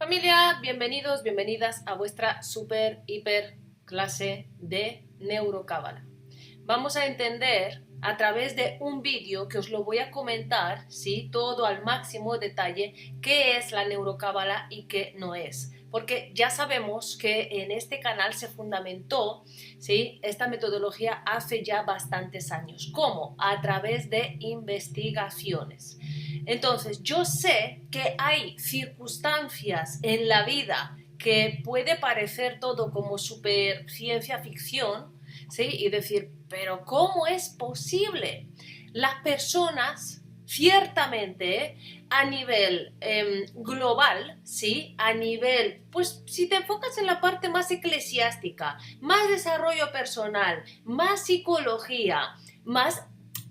Familia, bienvenidos, bienvenidas a vuestra super, hiper clase de Neurocábala. Vamos a entender a través de un vídeo que os lo voy a comentar, ¿sí? Todo al máximo detalle, qué es la Neurocábala y qué no es. Porque ya sabemos que en este canal se fundamentó, ¿sí?, esta metodología hace ya bastantes años. ¿Cómo? A través de investigaciones. Entonces, yo sé que hay circunstancias en la vida que puede parecer todo como super ciencia ficción, ¿sí? Y decir, pero ¿cómo es posible? Las personas, ciertamente, a nivel global, ¿sí? A nivel, pues si te enfocas en la parte más eclesiástica, más desarrollo personal, más psicología, más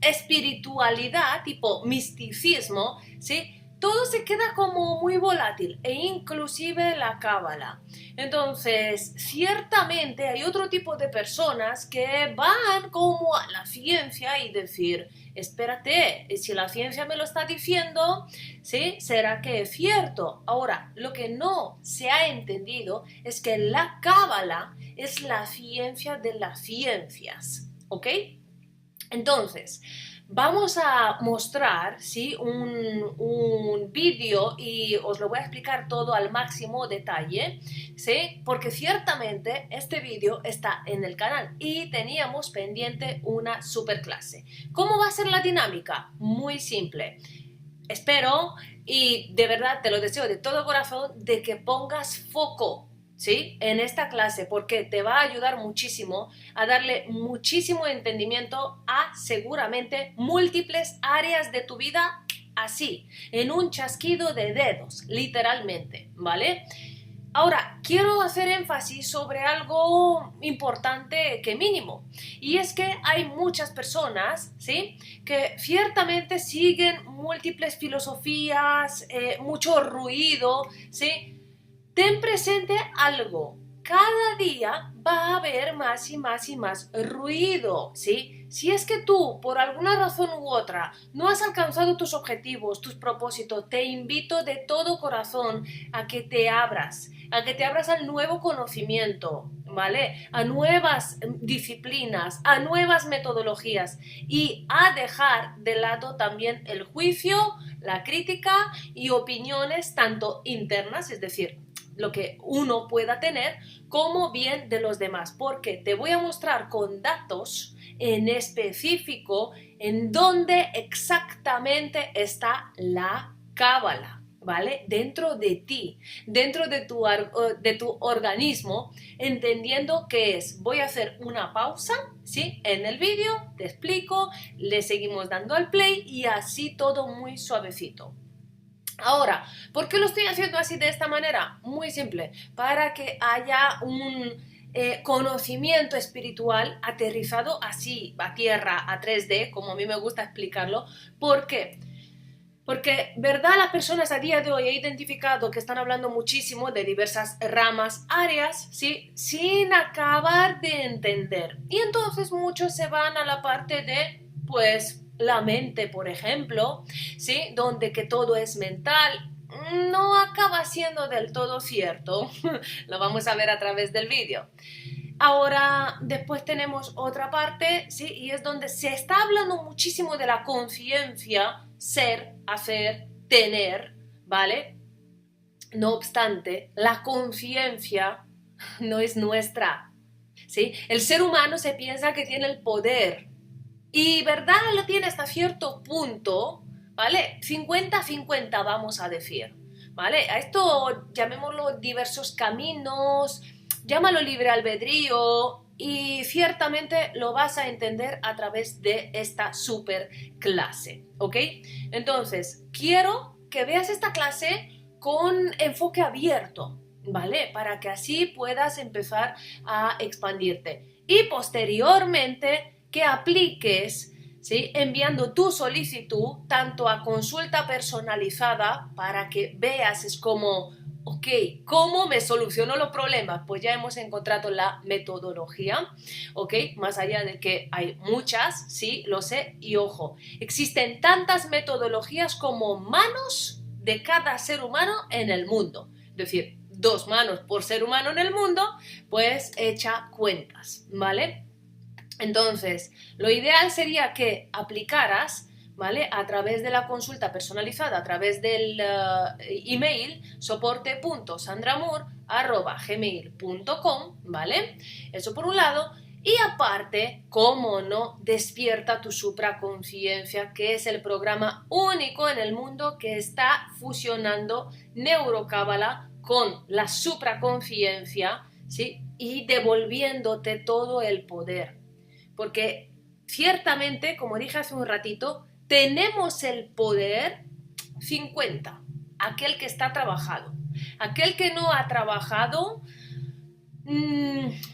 espiritualidad, tipo misticismo, ¿sí? Todo se queda como muy volátil, e inclusive la cábala. Entonces, ciertamente hay otro tipo de personas que van como a la ciencia y decir, espérate, si la ciencia me lo está diciendo, ¿sí?, ¿será que es cierto? Ahora, lo que no se ha entendido es que la cábala es la ciencia de las ciencias, ¿ok? Entonces, vamos a mostrar, ¿sí?, un vídeo y os lo voy a explicar todo al máximo detalle, ¿sí? Porque ciertamente este vídeo está en el canal y teníamos pendiente una super clase. ¿Cómo va a ser la dinámica? Muy simple. Espero y de verdad te lo deseo de todo corazón de que pongas foco, ¿sí?, en esta clase, porque te va a ayudar muchísimo a darle muchísimo entendimiento a seguramente múltiples áreas de tu vida, así, en un chasquido de dedos, literalmente, ¿vale? Ahora, quiero hacer énfasis sobre algo importante que mínimo, y es que hay muchas personas, ¿sí?, que ciertamente siguen múltiples filosofías, mucho ruido, ¿sí? Ten presente algo, cada día va a haber más y más y más ruido, ¿sí? Si es que tú, por alguna razón u otra, no has alcanzado tus objetivos, tus propósitos, te invito de todo corazón a que te abras, al nuevo conocimiento, ¿vale? A nuevas disciplinas, a nuevas metodologías y a dejar de lado también el juicio, la crítica y opiniones tanto internas, es decir, lo que uno pueda tener, como bien de los demás, porque te voy a mostrar con datos en específico en dónde exactamente está la cábala, ¿vale? Dentro de ti, dentro de tu organismo, entendiendo qué es. Voy a hacer una pausa, ¿sí?, en el vídeo, te explico, le seguimos dando al play y así todo muy suavecito. Ahora, ¿por qué lo estoy haciendo así de esta manera? Muy simple, para que haya un conocimiento espiritual aterrizado así, a tierra, a 3D, como a mí me gusta explicarlo. ¿Por qué? Porque, ¿verdad? Las personas a día de hoy he identificado que están hablando muchísimo de diversas ramas, áreas, ¿sí?, sin acabar de entender. Y entonces muchos se van a la parte de, pues, la mente, por ejemplo, ¿sí?, donde que todo es mental. No acaba siendo del todo cierto. Lo vamos a ver a través del vídeo. Ahora, después tenemos otra parte, ¿sí?, y es donde se está hablando muchísimo de la conciencia, ser, hacer, tener, ¿vale? No obstante, la conciencia no es nuestra, ¿sí? El ser humano se piensa que tiene el poder y, ¿verdad?, lo tiene hasta cierto punto, ¿vale? 50-50 vamos a decir, ¿vale? A esto llamémoslo diversos caminos, llámalo libre albedrío y ciertamente lo vas a entender a través de esta super clase, ¿ok? Entonces, quiero que veas esta clase con enfoque abierto, ¿vale? Para que así puedas empezar a expandirte y posteriormente que apliques, ¿sí?, enviando tu solicitud tanto a consulta personalizada para que veas, es como, ok, ¿cómo me soluciono los problemas? Pues ya hemos encontrado la metodología, ok, más allá de que hay muchas, sí, lo sé, y ojo, existen tantas metodologías como manos de cada ser humano en el mundo. es decir, 2 manos por ser humano en el mundo, pues echa cuentas, ¿vale? Entonces, lo ideal sería que aplicaras, ¿vale? A través de la consulta personalizada, a través del email soporte.sandramur@gmail.com, ¿vale? Eso por un lado. Y aparte, cómo no, despierta tu supraconciencia, que es el programa único en el mundo que está fusionando neurocábala con la supraconciencia, ¿sí? Y devolviéndote todo el poder. Porque ciertamente, como dije hace un ratito, tenemos el poder 50, aquel que está trabajado. Aquel que no ha trabajado,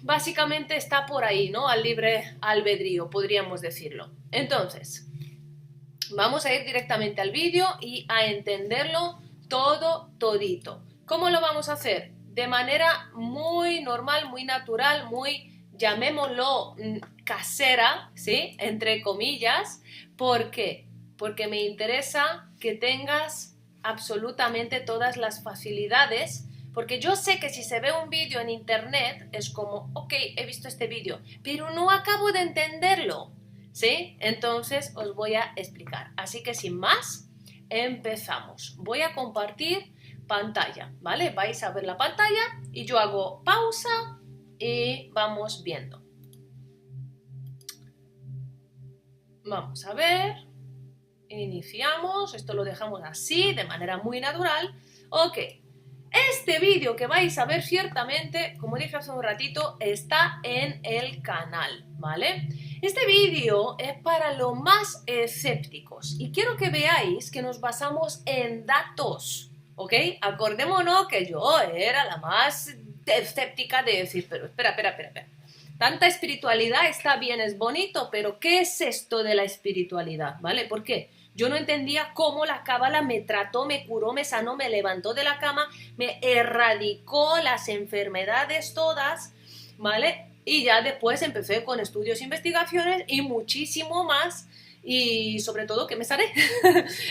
básicamente está por ahí, ¿no? Al libre albedrío, podríamos decirlo. Entonces, vamos a ir directamente al vídeo y a entenderlo todo, todito. ¿Cómo lo vamos a hacer? De manera muy normal, muy natural, muy, llamémoslo, casera, ¿sí? Entre comillas. ¿Por qué? Porque me interesa que tengas absolutamente todas las facilidades, porque yo sé que si se ve un vídeo en internet es como, ok, he visto este vídeo, pero no acabo de entenderlo, ¿sí? Entonces os voy a explicar. Así que sin más, empezamos. Voy a compartir pantalla, ¿vale? Vais a ver la pantalla y yo hago pausa y vamos viendo. Vamos a ver. Iniciamos. Esto lo dejamos así, de manera muy natural. Ok. Este vídeo que vais a ver ciertamente, como dije hace un ratito, está en el canal, ¿vale? Este vídeo es para los más escépticos y quiero que veáis que nos basamos en datos, ¿ok? Acordémonos que yo era la más escéptica de decir, pero espera. Tanta espiritualidad está bien, es bonito, pero ¿qué es esto de la espiritualidad? ¿Vale? ¿Por qué? Yo no entendía cómo la cábala me trató, me curó, me sanó, me levantó de la cama, me erradicó las enfermedades todas, ¿vale? Y ya después empecé con estudios, investigaciones y muchísimo más, y sobre todo que me sané.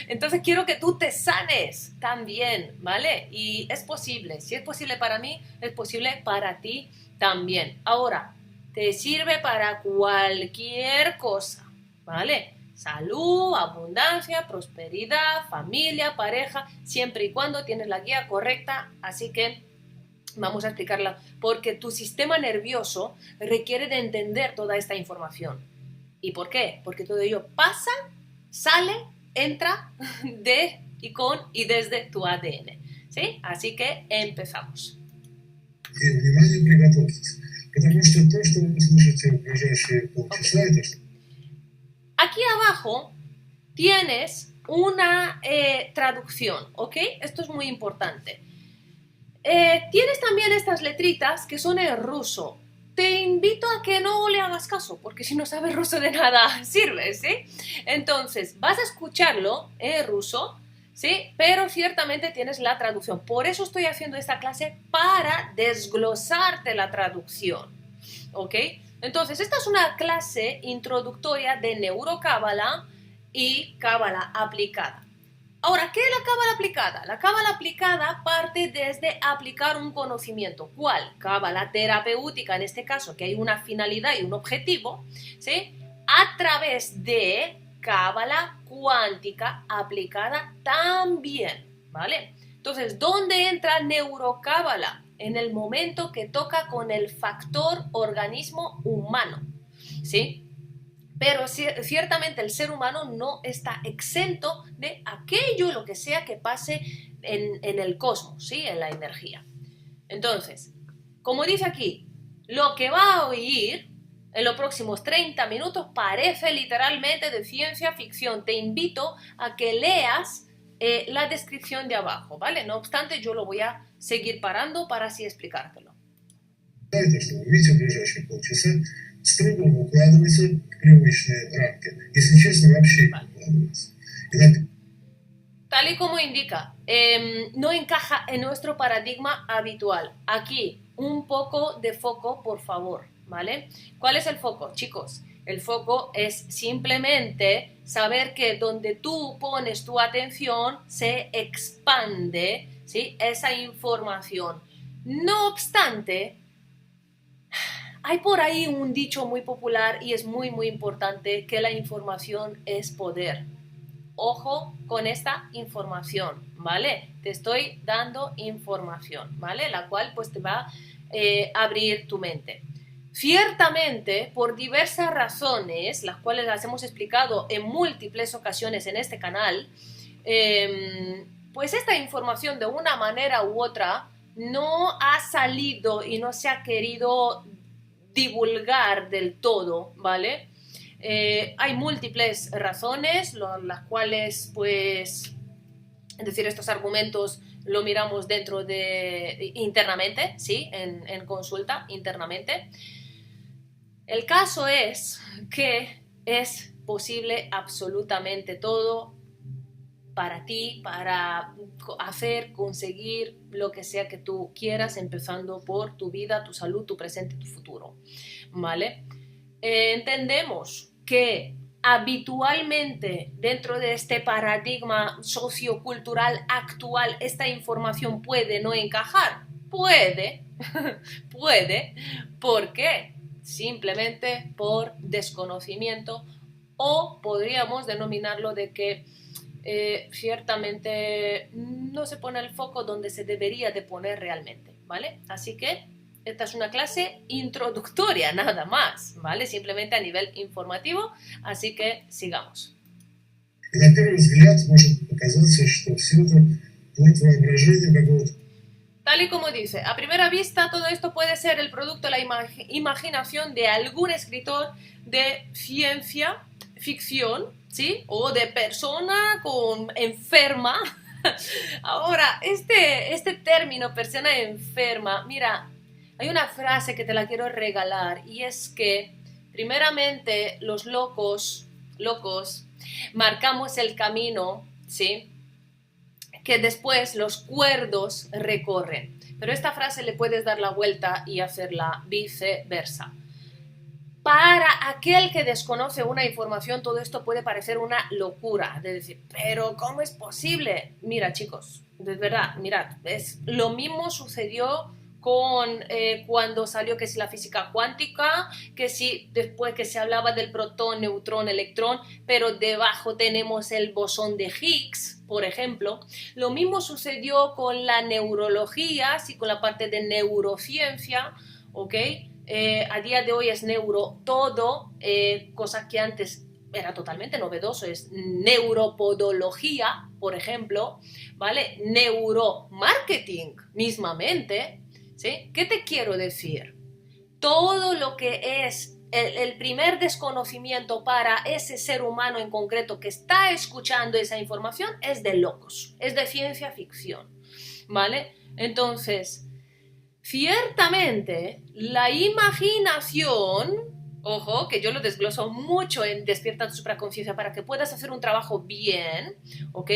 Entonces quiero que tú te sanes también, ¿vale? Y es posible, si es posible para mí, es posible para ti también. Ahora, te sirve para cualquier cosa, ¿vale? Salud, abundancia, prosperidad, familia, pareja, siempre y cuando tienes la guía correcta. Así que vamos a explicarla, porque tu sistema nervioso requiere de entender toda esta información. ¿Y por qué? Porque todo ello pasa, sale, entra de y con y desde tu ADN, ¿sí? Así que empezamos. Внимание, приготовьтесь. Потому что то, что вы услышите в ближайшие полчаса, это что? Aquí abajo tienes una traducción, ¿ok? Esto es muy importante. Tienes también estas letritas que son en ruso. Te invito a que no le hagas caso, porque si no sabes ruso de nada sirve, ¿sí? Entonces, vas a escucharlo en ruso, ¿sí? Pero ciertamente tienes la traducción. Por eso estoy haciendo esta clase, para desglosarte la traducción, ¿ok? Entonces, esta es una clase introductoria de neurocábala y cábala aplicada. Ahora, ¿qué es la cábala aplicada? La cábala aplicada parte desde aplicar un conocimiento. ¿Cuál? Cábala terapéutica, en este caso, que hay una finalidad y un objetivo, ¿sí? A través de cábala cuántica aplicada también, ¿vale? Entonces, ¿dónde entra neurocábala? En el momento que toca con el factor organismo humano, ¿sí? Pero ciertamente el ser humano no está exento de aquello, lo que sea que pase en el cosmos, ¿sí? En la energía. Entonces, como dice aquí, lo que va a oír en los próximos 30 minutos parece literalmente de ciencia ficción. Te invito a que leas la descripción de abajo, ¿vale? No obstante, yo lo voy a seguir parando para así explicártelo. Это что вы увидите в ближайшие полчаса, строго укладывается в привычные рамки. Если честно, вообще не укладывается. Tal y como indica, no encaja en nuestro paradigma habitual. Aquí, un poco de foco, por favor, ¿vale? ¿Cuál es el foco, chicos? El foco es simplemente saber que donde tú pones tu atención se expande, ¿sí? Esa información. No obstante, hay por ahí un dicho muy popular y es muy, muy importante, que la información es poder. Ojo con esta información, ¿vale? Te estoy dando información, ¿vale? La cual pues te va a abrir tu mente. Ciertamente, por diversas razones, las cuales las hemos explicado en múltiples ocasiones en este canal, pues esta información de una manera u otra no ha salido y no se ha querido divulgar del todo, ¿vale? Hay múltiples razones, las cuales, pues, es decir, estos argumentos lo miramos dentro de internamente, ¿sí? En consulta internamente. El caso es que es posible absolutamente todo para ti, para hacer, conseguir lo que sea que tú quieras, empezando por tu vida, tu salud, tu presente, tu futuro, ¿vale? Entendemos que habitualmente dentro de este paradigma sociocultural actual esta información puede no encajar. Puede, puede. ¿Por qué? Simplemente por desconocimiento, o podríamos denominarlo de que ciertamente no se pone el foco donde se debería de poner realmente, ¿vale? Así que esta es una clase introductoria, nada más, ¿vale? Simplemente a nivel informativo, así que sigamos. На первый взгляд может показаться, что все это плод воображения какого-то. Tal y como dice, a primera vista todo esto puede ser el producto de la imaginación de algún escritor de ciencia ficción, ¿sí? O de persona enferma. Ahora, este término, persona enferma, mira, hay una frase que te la quiero regalar, y es que, primeramente, los locos, marcamos el camino, ¿sí? Que después los cuerdos recorren. Pero esta frase le puedes dar la vuelta y hacerla viceversa. Para aquel que desconoce una información, todo esto puede parecer una locura. De decir, pero ¿cómo es posible? Mira, chicos, de verdad, mirad, lo mismo sucedió con cuando salió que si la física cuántica, que si después que se hablaba del protón, neutrón, electrón, pero debajo tenemos el bosón de Higgs, por ejemplo. Lo mismo sucedió con la neurología, sí, con la parte de neurociencia, ¿ok? A día de hoy es neuro todo, cosa que antes era totalmente novedoso, es neuropodología, por ejemplo, ¿vale? Neuromarketing mismamente, ¿sí? ¿Qué te quiero decir? Todo lo que es el primer desconocimiento para ese ser humano en concreto que está escuchando esa información es de locos, es de ciencia ficción, ¿vale? Entonces, ciertamente, la imaginación, ojo, que yo lo desgloso mucho en Despierta tu supraconciencia para que puedas hacer un trabajo bien, ¿ok?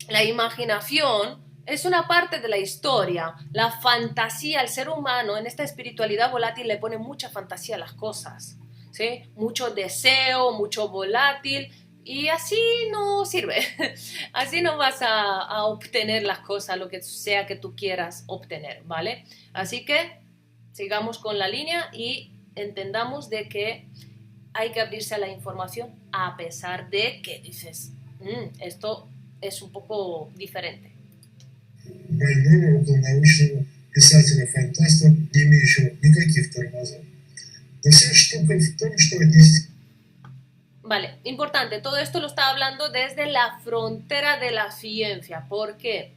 La imaginación es una parte de la historia, la fantasía, el ser humano en esta espiritualidad volátil le pone mucha fantasía a las cosas, ¿sí? Mucho deseo, mucho volátil, y así no sirve, así no vas a obtener las cosas, lo que sea que tú quieras obtener, ¿vale? Así que sigamos con la línea y entendamos de que hay que abrirse a la información a pesar de que dices, esto es un poco diferente. Больного около научного писателя-фантаста, не имеющего никаких тормозов. Но вся штука в том, что отнести. Vale, importante, todo esto lo está hablando desde la frontera de la ciencia. ¿Por qué?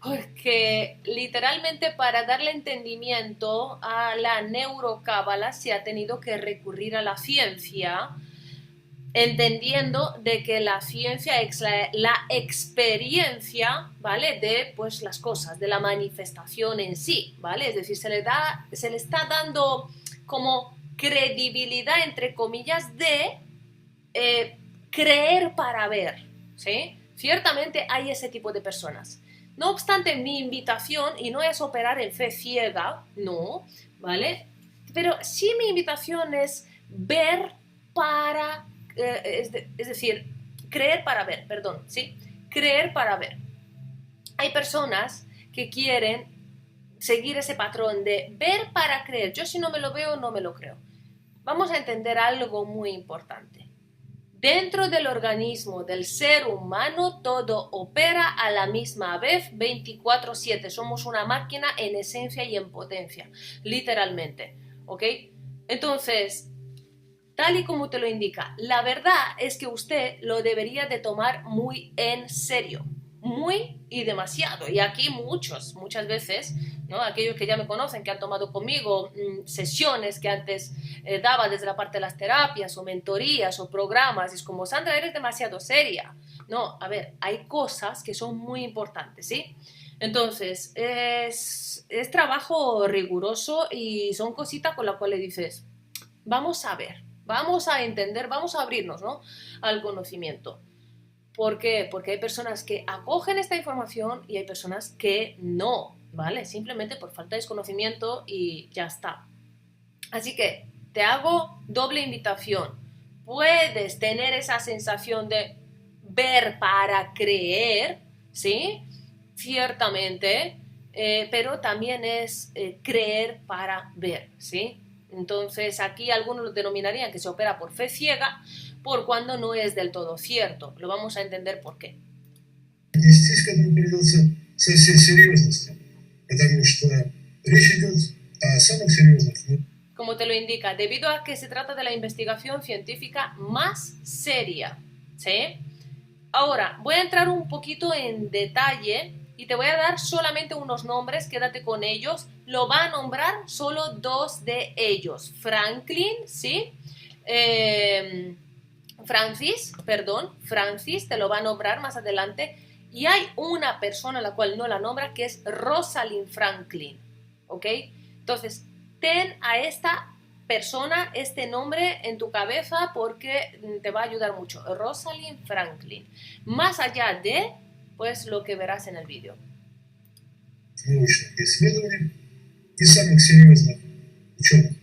Porque literalmente para darle entendimiento a la neurocábala se ha tenido que recurrir a la ciencia, entendiendo de que la ciencia es la experiencia, ¿vale? De pues las cosas, de la manifestación en sí, ¿vale? Es decir, se le está dando como credibilidad, entre comillas, de creer para ver, ¿sí? Ciertamente hay ese tipo de personas. No obstante, mi invitación, y no es operar en fe ciega, no, ¿vale? Pero sí mi invitación es ver para, es decir, creer para ver, perdón, ¿sí? Creer para ver. hay personas que quieren seguir ese patrón de ver para creer. Yo si no me lo veo, no me lo creo. Vamos a entender algo muy importante. Dentro del organismo del ser humano todo opera a la misma vez 24/7. Somos una máquina en esencia y en potencia, literalmente. ¿Ok? Entonces, tal y como te lo indica, la verdad es que usted lo debería de tomar muy en serio. Muy y demasiado. Y aquí muchas veces, ¿no? Aquellos que ya me conocen, que han tomado conmigo sesiones que antes daba desde la parte de las terapias o mentorías o programas, y es como, Sandra, eres demasiado seria. No, a ver, hay cosas que son muy importantes, ¿sí? Entonces, es trabajo riguroso y son cositas con las cuales dices, vamos a ver, vamos a entender, vamos a abrirnos, ¿no?, al conocimiento. ¿Por qué? Porque hay personas que acogen esta información y hay personas que no, ¿vale? Simplemente por falta de desconocimiento y ya está. Así que te hago doble invitación. Puedes tener esa sensación de ver para creer, ¿sí? Ciertamente, pero también es creer para ver, ¿sí? Entonces aquí algunos lo denominarían que se opera por fe ciega, por cuando no es del todo cierto. Lo vamos a entender por qué. Здесь к этому придется со всей серьезностью, потому что речь идет о самых серьезных. Como te lo indica, debido a que se trata de la investigación científica más seria, ¿sí? Ahora, voy a entrar un poquito en detalle y te voy a dar solamente unos nombres, quédate con ellos. Lo va a nombrar solo dos de ellos. Franklin, ¿sí? Francis, te lo va a nombrar más adelante. Y hay una persona a la cual no la nombra, que es Rosalind Franklin, ¿ok? Entonces, ten a esta persona, este nombre en tu cabeza porque te va a ayudar mucho. Rosalind Franklin. Más allá de, pues, lo que verás en el vídeo. Научных исследований и самых серьезных ученых.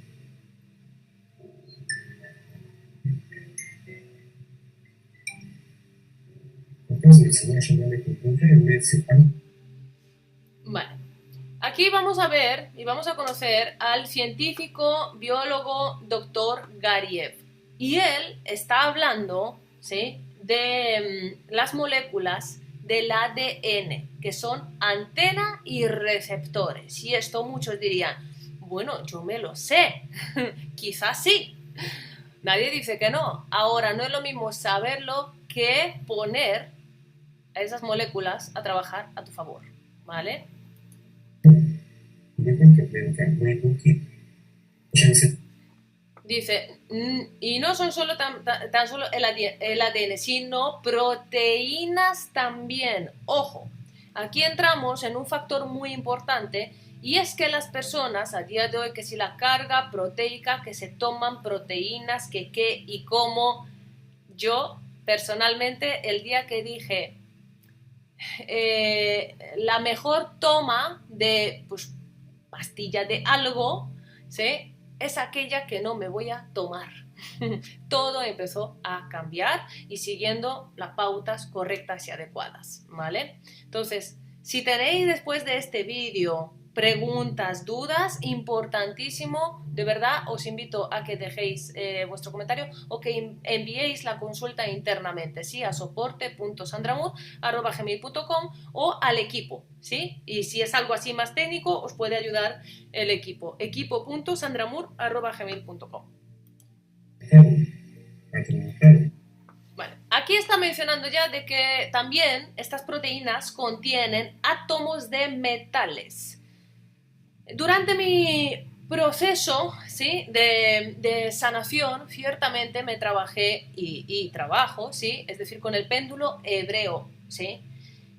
Оказывается, наша молекула является... Vale. Aquí vamos a ver y vamos a conocer al científico biólogo Dr. Gariev. Y él está hablando, ¿sí?, de las moléculas del ADN, que son antena y receptores. Y esto muchos dirían, bueno, yo me lo sé, quizás sí. Nadie dice que no. Ahora, no es lo mismo saberlo que poner a esas moléculas a trabajar a tu favor, ¿vale? Dice, y no son solo tan solo el ADN, sino proteínas también. Ojo, aquí entramos en un factor muy importante y es que las personas a día de hoy, que si la carga proteica, que se toman proteínas, que qué y cómo. Yo, personalmente, el día que dije la mejor toma de pastilla de algo, ¿sí?, es aquella que no me voy a tomar. Todo empezó a cambiar y siguiendo las pautas correctas y adecuadas, ¿vale? Entonces, si tenéis después de este vídeo preguntas, dudas, importantísimo, de verdad os invito a que dejéis vuestro comentario o que enviéis la consulta internamente, ¿sí?, a soporte.sandramur@gmail.com o al equipo, ¿sí? Y si es algo así más técnico, os puede ayudar el equipo, equipo.sandramur@gmail.com. Vale. Aquí está mencionando ya de que también estas proteínas contienen átomos de metales. Durante mi proceso, ¿sí?, de sanación, ciertamente me trabajé y trabajo, ¿sí?, es decir, con el péndulo hebreo, ¿sí?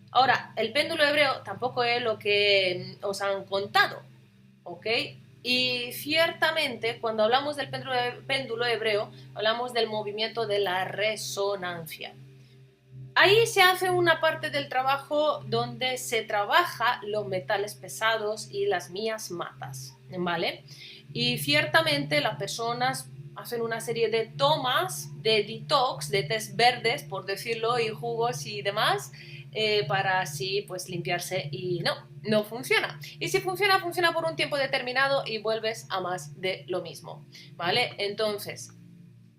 Ahora, el péndulo hebreo tampoco es lo que os han contado, ¿ok? Y ciertamente, cuando hablamos del péndulo hebreo, hablamos del movimiento de la resonancia. Ahí se hace una parte del trabajo donde se trabaja los metales pesados y las miasmatas, ¿vale? Y ciertamente las personas hacen una serie de tomas de detox, de tés verdes, por decirlo, y jugos y demás, para así pues limpiarse, y no funciona. Y si funciona, funciona por un tiempo determinado y vuelves a más de lo mismo, ¿vale? Entonces,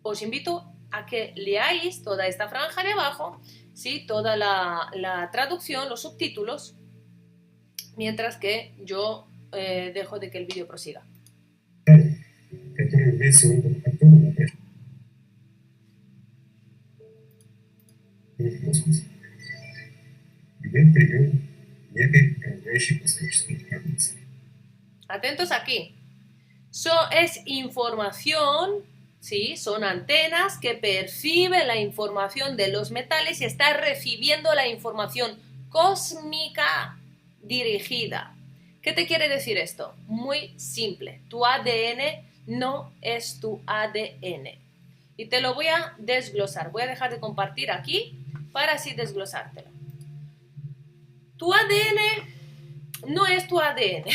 os invito a que leáis toda esta franja de abajo, ¿sí? Toda la traducción, los subtítulos, mientras que yo dejo de que el vídeo prosiga. Который является органом контроля в космосе. Идет прием некой управляющей космической информации. Atentos aquí. Es información, ¿sí? Son antenas que perciben la información de los metales y está recibiendo la información cósmica dirigida. ¿Qué te quiere decir esto? Muy simple. Tu ADN no es tu ADN. Y te lo voy a desglosar. Voy a dejar de compartir aquí para así desglosártelo. Tu ADN no es tu ADN.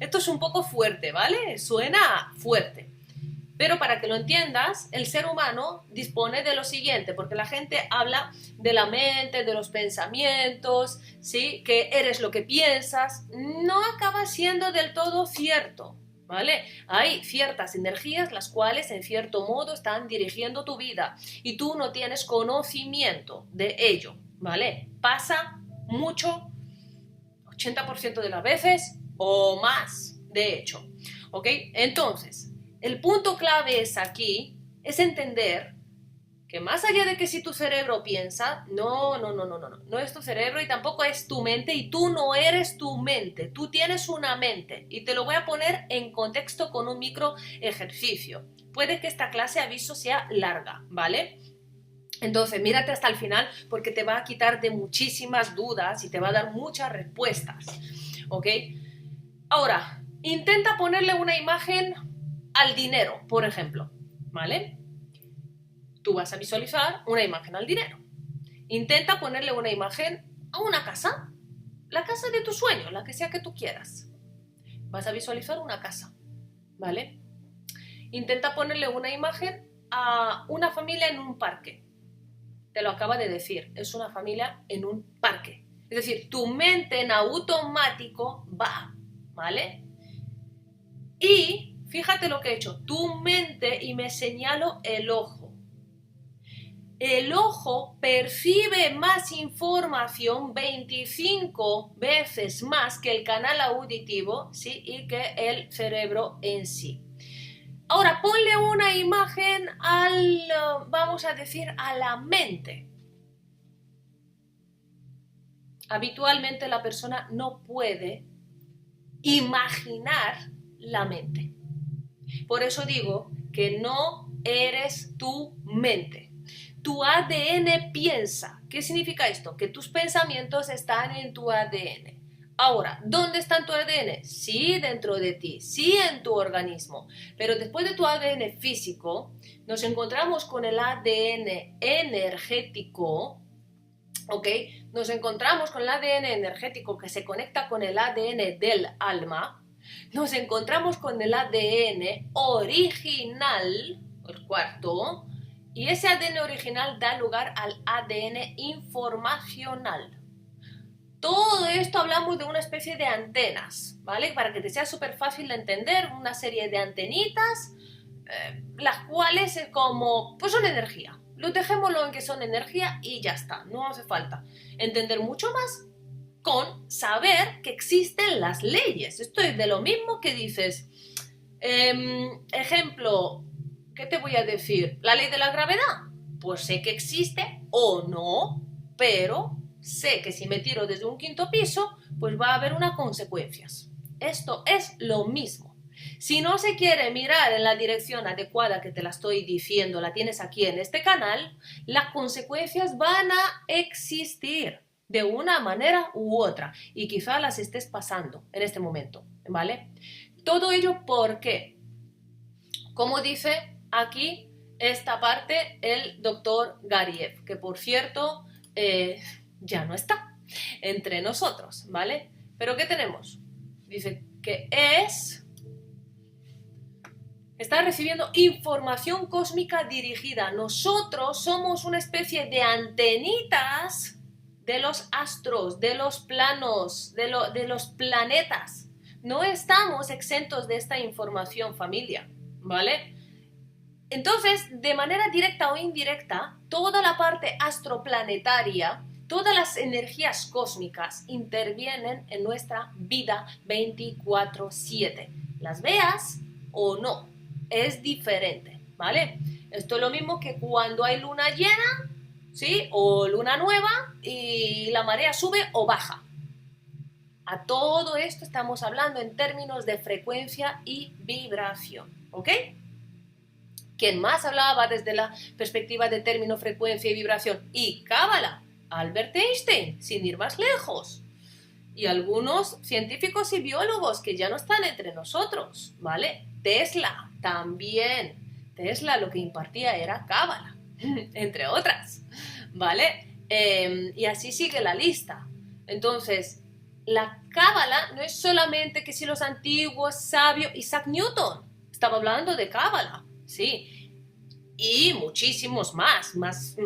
Esto es un poco fuerte, ¿vale? Suena fuerte. Pero para que lo entiendas, el ser humano dispone de lo siguiente, porque la gente habla de la mente, de los pensamientos, ¿sí? Que eres lo que piensas. No acaba siendo del todo cierto, ¿vale? Hay ciertas energías las cuales en cierto modo están dirigiendo tu vida y tú no tienes conocimiento de ello, ¿vale? Pasa mucho, 80% de las veces o más, de hecho, ¿ok? Entonces, el punto clave es aquí, es entender que más allá de que si tu cerebro piensa, no es tu cerebro y tampoco es tu mente y tú no eres tu mente, tú tienes una mente y te lo voy a poner en contexto con un micro ejercicio. Puede que esta clase aviso sea larga, ¿vale? Entonces, mírate hasta el final porque te va a quitar de muchísimas dudas y te va a dar muchas respuestas, ¿ok? Ahora, intenta ponerle una imagen al dinero, por ejemplo, ¿vale? Tú vas a visualizar una imagen al dinero. Intenta ponerle una imagen a una casa, la casa de tus sueños, la que sea que tú quieras. Vas a visualizar una casa, ¿vale? Intenta ponerle una imagen a una familia en un parque. Te lo acaba de decir, es una familia en un parque. Es decir, tu mente en automático va, ¿vale? Y fíjate lo que he hecho, tu mente, y me señalo el ojo. El ojo percibe más información 25 veces más que el canal auditivo, ¿sí? Y que el cerebro en sí. Ahora, ponle una imagen vamos a decir, a la mente. Habitualmente la persona no puede imaginar la mente. Por eso digo que no eres tu mente. Tu ADN piensa. ¿Qué significa esto? Que tus pensamientos están en tu ADN. Ahora, ¿dónde está tu ADN? Sí, dentro de ti, sí en tu organismo. Pero después de tu ADN físico, nos encontramos con el ADN energético, ¿ok? Nos encontramos con el ADN energético que se conecta con el ADN del alma. Nos encontramos con el ADN original, el cuarto, y ese ADN original da lugar al ADN informacional. Todo esto hablamos de una especie de antenas, ¿vale? Para que te sea súper fácil de entender, una serie de antenitas, las cuales es como, pues son energía. Lo dejémoslo en que son energía y ya está, no hace falta entender mucho más con saber que existen las leyes. Esto es de lo mismo que dices, ejemplo, ¿qué te voy a decir? ¿La ley de la gravedad? Pues sé que existe o no, pero sé que si me tiro desde un quinto piso, pues va a haber unas consecuencias. Esto es lo mismo. Si no se quiere mirar en la dirección adecuada que te la estoy diciendo, la tienes aquí en este canal, las consecuencias van a existir de una manera u otra y quizá las estés pasando en este momento, ¿vale? Todo ello porque, como dice aquí esta parte el doctor Gariev, que por cierto ya no está entre nosotros, ¿vale? Pero ¿qué tenemos? Dice que está recibiendo información cósmica dirigida. Nosotros somos una especie de antenitas de los astros, de los planos, de los planetas. No estamos exentos de esta información, familia, ¿vale? Entonces, de manera directa o indirecta, toda la parte astroplanetaria, todas las energías cósmicas intervienen en nuestra vida 24/7. Las veas o no, es diferente, ¿vale? Esto es lo mismo que cuando hay luna llena, ¿sí? O luna nueva y la marea sube o baja. A todo esto estamos hablando en términos de frecuencia y vibración, ¿ok? ¿Quién más hablaba desde la perspectiva de término, frecuencia y vibración? Y Cábala, Albert Einstein, sin ir más lejos. Y algunos científicos y biólogos que ya no están entre nosotros, ¿vale? Tesla también. Tesla lo que impartía era Cábala, entre otras, ¿vale? Y así sigue la lista. Entonces, la Cábala no es solamente que si los antiguos sabios, Isaac Newton, estaba hablando de Cábala, sí, y muchísimos más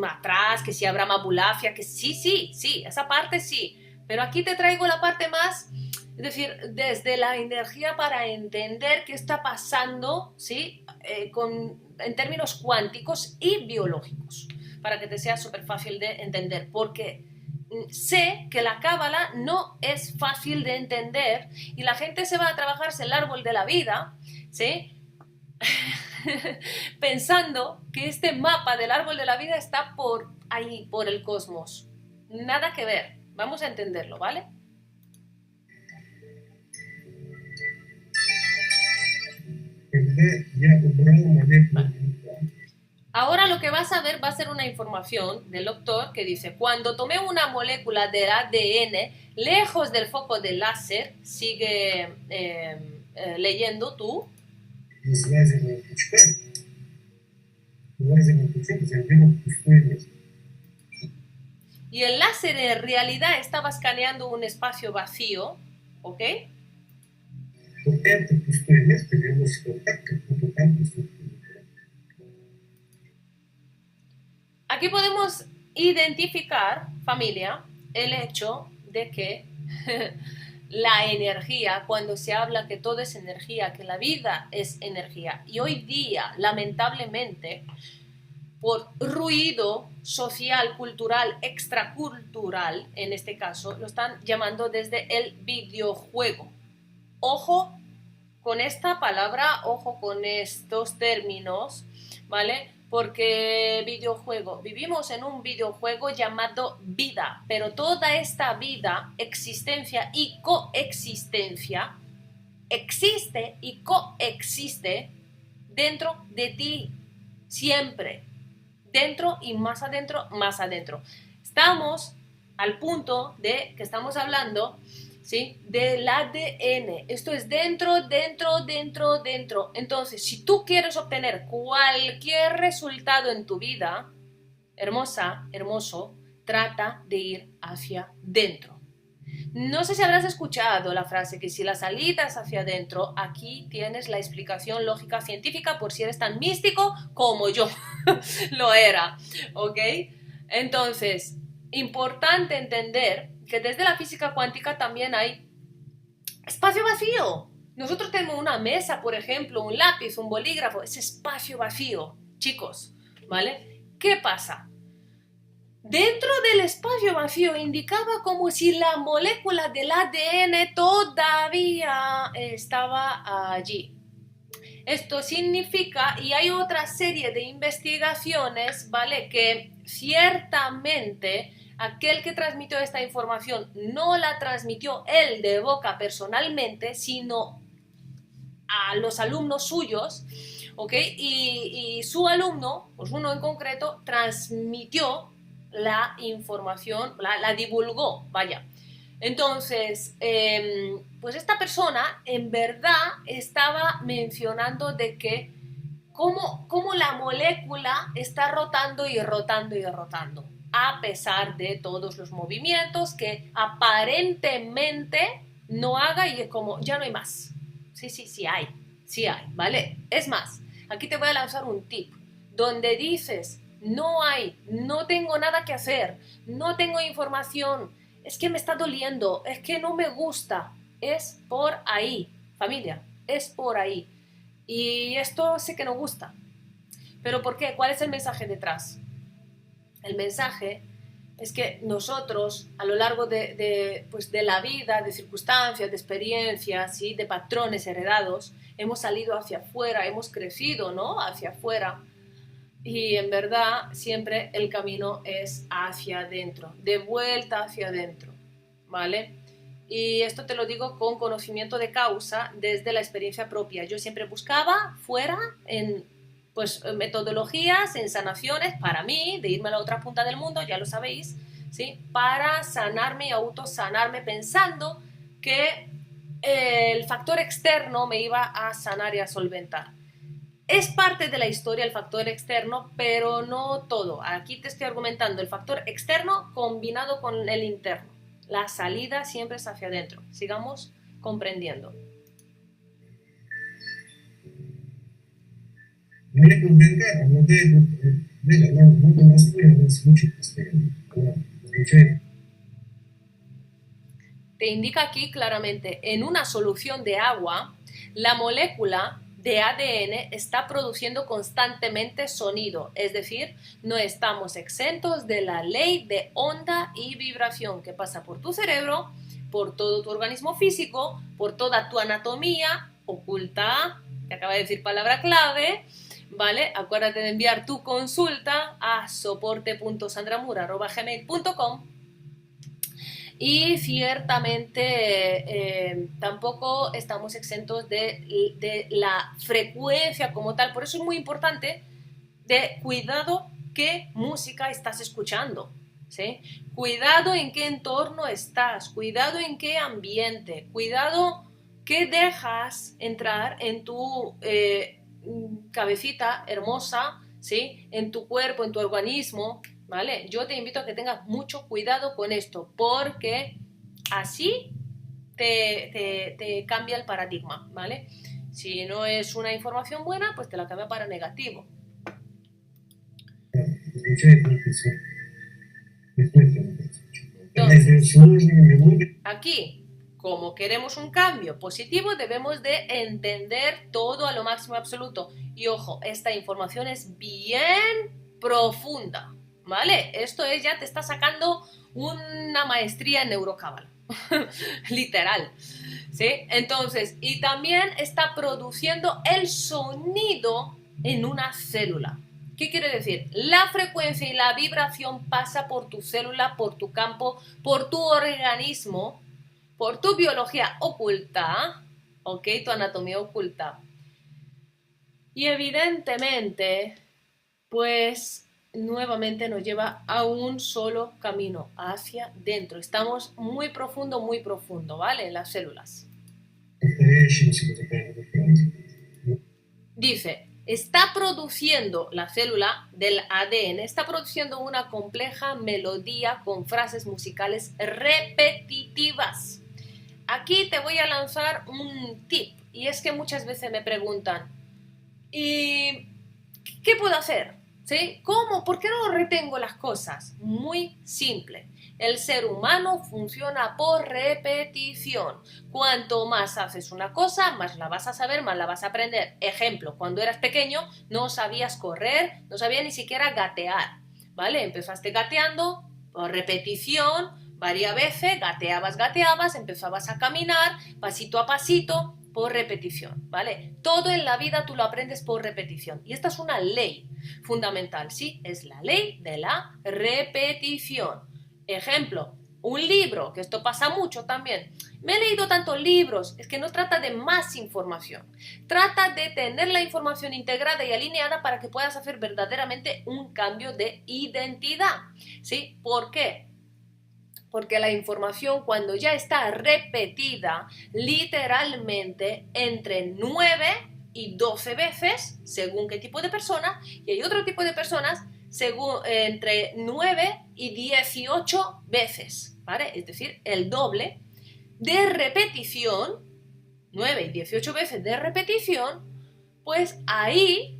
atrás, que si Abraham Abulafia, que sí, esa parte sí, pero aquí te traigo la parte más, es decir, desde la energía para entender qué está pasando, ¿sí? En términos cuánticos y biológicos, para que te sea súper fácil de entender, porque sé que la Cábala no es fácil de entender y la gente se va a trabajarse el árbol de la vida, ¿sí? Pensando que este mapa del árbol de la vida está por ahí, por el cosmos. Nada que ver. Vamos a entenderlo, ¿vale? Ahora lo que vas a ver va a ser una información del doctor que dice: cuando tomé una molécula del ADN lejos del foco del láser, sigue leyendo tú. Y el láser en realidad estaba escaneando un espacio vacío, ¿ok? Aquí podemos identificar, familia, el hecho de que la energía, cuando se habla que todo es energía, que la vida es energía, y hoy día, lamentablemente, por ruido social, cultural, extracultural, en este caso, lo están llamando desde el videojuego. Ojo con esta palabra, ojo con estos términos, ¿vale? Porque videojuego, vivimos en un videojuego llamado vida, pero toda esta vida, existencia y coexistencia, existe y coexiste dentro de ti, siempre, dentro y más adentro, más adentro. Estamos al punto de que estamos hablando, ¿sí?, del ADN. Esto es dentro, dentro, dentro, dentro. Entonces, si tú quieres obtener cualquier resultado en tu vida, hermosa, hermoso, trata de ir hacia dentro. No sé si habrás escuchado la frase que si las alitas hacia adentro, aquí tienes la explicación lógica científica por si eres tan místico como yo lo era, ¿ok? Entonces, importante entender que desde la física cuántica también hay espacio vacío. Nosotros tenemos una mesa, por ejemplo, un lápiz, un bolígrafo, es espacio vacío, chicos, ¿vale? ¿Qué pasa? Dentro del espacio vacío indicaba como si la molécula del ADN todavía estaba allí. Esto significa, y hay otra serie de investigaciones, ¿vale?, que ciertamente aquel que transmitió esta información no la transmitió él de boca personalmente, sino a los alumnos suyos, ¿ok? Y su alumno, pues uno en concreto, transmitió la información, la divulgó, vaya. Entonces, pues esta persona en verdad estaba mencionando de que cómo la molécula está rotando y rotando y rotando, a pesar de todos los movimientos que aparentemente no haga, y es como, ya no hay más. Sí hay, ¿vale? Es más, aquí te voy a lanzar un tip, donde dices no hay, no tengo nada que hacer, no tengo información, es que me está doliendo, es que no me gusta. Es por ahí, familia, es por ahí. Y esto sé que no gusta. ¿Pero por qué? ¿Cuál es el mensaje detrás? El mensaje es que nosotros, a lo largo pues de la vida, de circunstancias, de experiencias, ¿sí? De patrones heredados, hemos salido hacia afuera, hemos crecido, ¿no? Hacia afuera. Y en verdad siempre el camino es hacia adentro, de vuelta hacia adentro, ¿vale? Y esto te lo digo con conocimiento de causa desde la experiencia propia. Yo siempre buscaba fuera en pues metodologías, en sanaciones para mí, de irme a la otra punta del mundo, ya lo sabéis, ¿sí? Para sanarme y autosanarme pensando que el factor externo me iba a sanar y a solventar. Es parte de la historia el factor externo, pero no todo. Aquí te estoy argumentando el factor externo combinado con el interno. La salida siempre es hacia adentro. Sigamos comprendiendo. Мне контента, но no conozco los muchos, escuché. Te indica aquí claramente, en una solución de agua, la molécula de ADN está produciendo constantemente sonido, es decir, no estamos exentos de la ley de onda y vibración que pasa por tu cerebro, por todo tu organismo físico, por toda tu anatomía oculta, te acaba de decir palabra clave, ¿vale? Acuérdate de enviar tu consulta a soporte.sandramura@gmail.com. Y ciertamente tampoco estamos exentos de la frecuencia como tal. Por eso es muy importante de cuidado qué música estás escuchando, ¿sí? Cuidado en qué entorno estás, cuidado en qué ambiente, cuidado qué dejas entrar en tu cabecita hermosa, ¿sí? En tu cuerpo, en tu organismo, ¿vale? Yo te invito a que tengas mucho cuidado con esto, porque así te cambia el paradigma, ¿vale? Si no es una información buena, pues te la cambia para negativo. Entonces, aquí, como queremos un cambio positivo, debemos de entender todo a lo máximo absoluto. Y ojo, esta información es bien profunda, ¿vale? Esto es, ya te está sacando una maestría en neurocábala, literal, ¿sí? Entonces, y también está produciendo el sonido en una célula. ¿Qué quiere decir? La frecuencia y la vibración pasa por tu célula, por tu campo, por tu organismo, por tu biología oculta, ¿ok? Tu anatomía oculta. Y evidentemente, pues nuevamente nos lleva a un solo camino, hacia dentro. Estamos muy profundo, ¿vale? En las células. Dice, está produciendo la célula del ADN, está produciendo una compleja melodía con frases musicales repetitivas. Aquí te voy a lanzar un tip, y es que muchas veces me preguntan, ¿y qué puedo hacer? ¿Sí? ¿Cómo? ¿Por qué no retengo las cosas? Muy simple. El ser humano funciona por repetición. Cuanto más haces una cosa, más la vas a saber, más la vas a aprender. Ejemplo, cuando eras pequeño no sabías correr, no sabías ni siquiera gatear, ¿vale? Empezaste gateando por repetición, varias veces, gateabas, empezabas a caminar, pasito a pasito, por repetición, ¿vale? Todo en la vida tú lo aprendes por repetición. Y esta es una ley fundamental, ¿sí? Es la ley de la repetición. Ejemplo, un libro, que esto pasa mucho también. Me he leído tantos libros, es que no trata de más información. Trata de tener la información integrada y alineada para que puedas hacer verdaderamente un cambio de identidad, ¿sí? ¿Por qué? Porque la información, cuando ya está repetida literalmente entre 9 y 12 veces, según qué tipo de persona, y hay otro tipo de personas según, entre 9 y 18 veces, ¿vale? Es decir, el doble de repetición, 9 y 18 veces de repetición, pues ahí